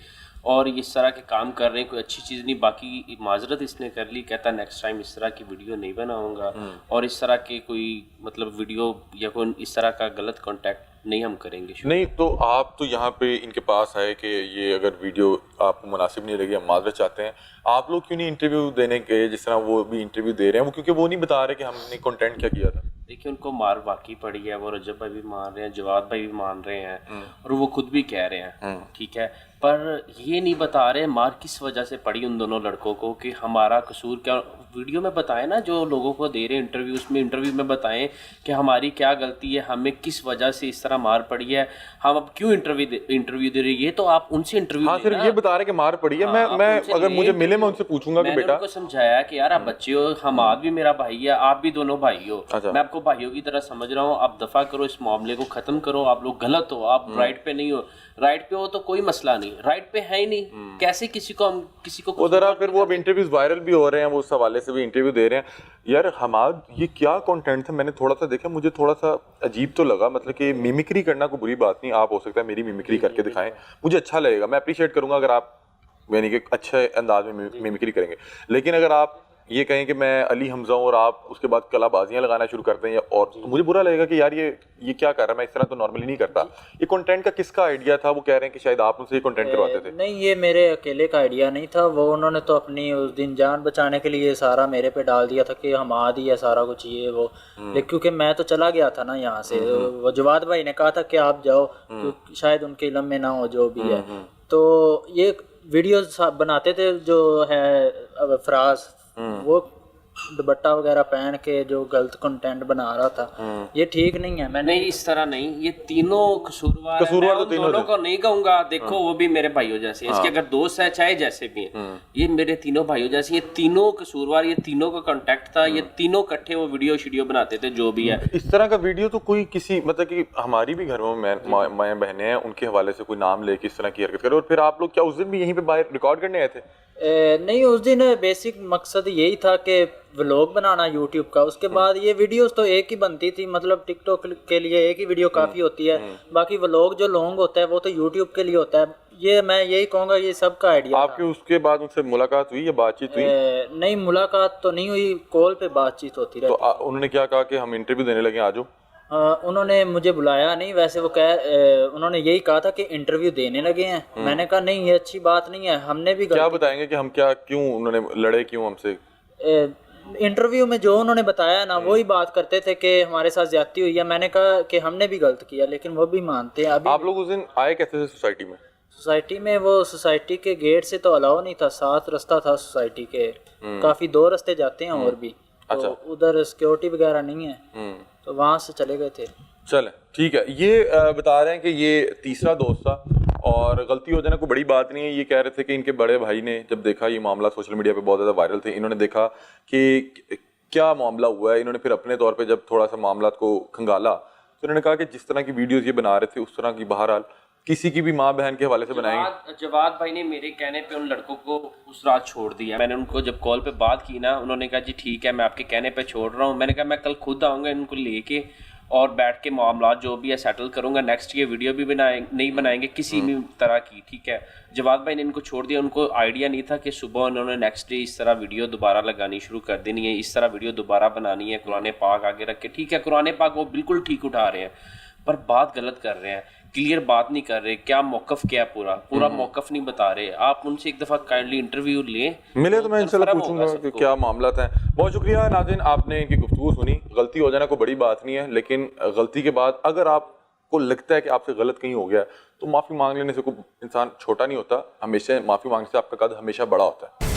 E: और इस तरह के काम कर रहे हैं, कोई अच्छी चीज़ नहीं। बाकी माजरत इसने कर ली, कहता नेक्स्ट टाइम इस तरह की वीडियो नहीं बनाऊंगा और इस तरह के कोई मतलब वीडियो या कोई इस तरह का गलत कॉन्टेक्ट नहीं हम करेंगे।
A: नहीं, तो आप तो यहाँ पे इनके पास आए कि ये अगर वीडियो आपको मुनासिब नहीं लगी, हम माजरत चाहते हैं, आप लोग क्यों नहीं इंटरव्यू देने गए जिस तरह वो भी इंटरव्यू दे रहे हैं? वो क्योंकि वो नहीं बता रहे कि हमने कंटेंट क्या किया था।
E: देखिए, उनको मार वाकई पड़ी है, वो रजब भाई भी मान रहे हैं, जवाद भाई भी मान रहे हैं और वो खुद भी कह रहे हैं, ठीक है, पर ये नहीं बता रहे मार किस वजह से पड़ी उन दोनों लड़कों को, कि हमारा कसूर क्या। वीडियो में बताएं ना, जो लोगों को दे रहे हैं इंटरव्यू में बताएं कि हमारी क्या गलती है, हमें किस वजह से इस तरह मार पड़ी है, हम अब क्यों इंटरव्यू दे रही है, तो आप उनसे इंटरव्यू।
A: हाँ, सिर्फ ये बता रहे कि मार पड़ी है। मैं अगर मुझे मिले मैं उनसे पूछूंगा कि बेटा,
E: उनको समझाया कि यार आप बच्चे हो, हमाद भी मेरा भाई है, आप भी दोनों भाई हो, मैं आपको भाइयों की तरह समझ रहा हूँ, आप दफा करो, इस मामले को खत्म करो, आप लोग गलत हो, आप राइट पे नहीं हो, राइट पे हो तो कोई मसला नहीं, राइट पे है ही नहीं, कैसे किसी को
A: उधर फिर वो अब इंटरव्यूज वायरल भी हो रहे हैं, वो उस हवाले से भी इंटरव्यू दे रहे हैं। यार हमाद, ये क्या कंटेंट था? मैंने थोड़ा सा देखा, मुझे थोड़ा सा अजीब तो लगा, मतलब कि मिमिक्री करना कोई बुरी बात नहीं, आप हो सकता है मेरी मिमिक्री करके दिखाएं, मुझे अच्छा लगेगा, मैं अप्रिशिएट करूंगा अगर आप यानी कि अच्छे अंदाज में मिमिक्री करेंगे। लेकिन अगर आप ये कहें कि मैं अली हमजा हूं और आप उसके बाद कलाबाजियां लगाना शुरू करते हैं, और तो मुझे बुरा लगेगा कि यार ये क्या कर रहा है, मैं इस तरह तो नॉर्मली नहीं करता। ये कंटेंट का किसका आइडिया था? वो कह रहे हैं कि शायद आप उनसे ये कंटेंट करवाते थे।
D: नहीं, ये मेरे अकेले का आइडिया नहीं था, वो उन्होंने तो अपनी उस दिन जान बचाने के लिए सारा मेरे पे डाल दिया था कि हम आदि है सारा कुछ ये वो, लेकिन क्योंकि मैं तो चला गया था ना यहाँ से, वो जवाद भाई ने कहा था कि आप जाओ, क्योंकि शायद उनके इलम में ना हो जो भी है, तो ये वीडियोस बनाते थे जो है फराज, वो दुपट्टा वगैरह पहन के जो गलत कंटेंट बना रहा था, ये ठीक नहीं है। मैं
E: नहीं, इस तरह नहीं, ये तीनों कसूरवार
A: तो
E: दोनों को नहीं कहूंगा, देखो वो भी मेरे भाइयों जैसे हैं, इसके अगर दोस्त है चाहे जैसे भी हैं, ये मेरे तीनों भाइयों जैसे, ये तीनों कसूरवार, ये तीनों का कांटेक्ट था, ये तीनों इकट्ठे वो वीडियो बनाते थे जो भी है।
A: इस तरह का वीडियो तो कोई किसी मतलब कि हमारी भी घर में माएँ बहनें हैं, उनके हवाले से कोई नाम लेके इस तरह की हरकत करे, और फिर आप लोग क्या उस दिन भी यहीं पे बाहर रिकॉर्ड करने आए थे?
D: नहीं, उस दिन बेसिक मकसद यही था कि व्लॉग बनाना यूट्यूब का, उसके बाद ये वीडियोस तो एक ही बनती थी, मतलब टिकटॉक के लिए एक ही वीडियो काफ़ी होती है, बाकी व्लॉग जो लॉन्ग होता है वो तो यूट्यूब के लिए होता है। ये मैं यही कहूँगा, ये सबका आइडिया।
A: आपकी उसके बाद उनसे मुलाकात हुई या बातचीत हुई?
D: नहीं, मुलाकात तो नहीं हुई, कॉल पे बातचीत होती रही।
A: तो उन्होंने क्या कहा कि हम इंटरव्यू देने लगे, आ जाओ?
D: उन्होंने मुझे बुलाया नहीं, वैसे वो उन्होंने यही कहा था कि इंटरव्यू देने लगे हैं। मैंने कहा नहीं, ये अच्छी बात नहीं है, हमने भी
A: क्या बताएंगे कि हम क्या क्यों उन्होंने लड़े, क्यों हमसे?
D: इंटरव्यू में जो उन्होंने बताया ना वही बात करते थे कि हमारे साथ ज्यादती हुई है। मैंने कहा कि हमने भी गलत किया, लेकिन वो भी मानते हैं। अभी
A: आप लोग उस दिन आए कैसे थे सोसाइटी में?
D: सोसाइटी में वो सोसाइटी के गेट से तो अलाउ नहीं था, 7 रास्ता था सोसाइटी के, काफी 2 रास्ते जाते हैं और भी, तो उधर सिक्योरिटी वगैरह नहीं है। तो वहाँ से चले गए थे।
A: चले ठीक है। ये बता रहे हैं कि ये तीसरा दोस्त था और गलती हो जाना कोई बड़ी बात नहीं है। ये कह रहे थे कि इनके बड़े भाई ने जब देखा ये मामला सोशल मीडिया पे बहुत ज़्यादा वायरल थे, इन्होंने देखा कि क्या मामला हुआ है, इन्होंने फिर अपने तौर पे जब थोड़ा सा मामला को खंगाला तो इन्होंने कहा कि जिस तरह की वीडियोस ये बना रहे थे उस तरह की बहरहाल किसी की भी माँ बहन के हवाले से बनाएंगे।
E: जवाद भाई ने मेरे कहने पे उन लड़कों को उस रात छोड़ दिया। मैंने उनको जब कॉल पे बात की ना, उन्होंने कहा जी ठीक है मैं आपके कहने पे छोड़ रहा हूँ। मैंने कहा मैं कल खुद आऊँगा इनको लेके और बैठ के मामला जो भी है सेटल करूंगा। नेक्स्ट ये वीडियो भी नहीं बनाएंगे किसी भी तरह की, ठीक है। जवाद भाई ने इनको छोड़ दिया। उनको आइडिया नहीं था कि सुबह उन्होंने नेक्स्ट डे इस तरह वीडियो दोबारा लगानी शुरू कर देनी है, इस तरह वीडियो दोबारा बनानी है, कुरान पाक आगे रख के। ठीक है, कुरान पाक वो बिल्कुल ठीक उठा रहे हैं पर बात गलत कर रहे हैं, क्लियर बात नहीं कर रहे। क्या मौकफ क्या पूरा मौकफ नहीं बता रहे। आप उनसे एक दफ़ा काइंडली इंटरव्यू लें,
A: मिले तो मैं इंशाल्लाह पूछूंगा कि क्या मामला था। बहुत शुक्रिया नाज़रीन, आपने इनकी गुफ्तगू सुनी। गलती हो जाना कोई बड़ी बात नहीं है, लेकिन गलती के बाद अगर आपको लगता है कि आपसे गलत कहीं हो गया तो माफ़ी मांग लेने से कोई इंसान छोटा नहीं होता। हमेशा माफ़ी मांगने से आपका कद हमेशा बड़ा होता है।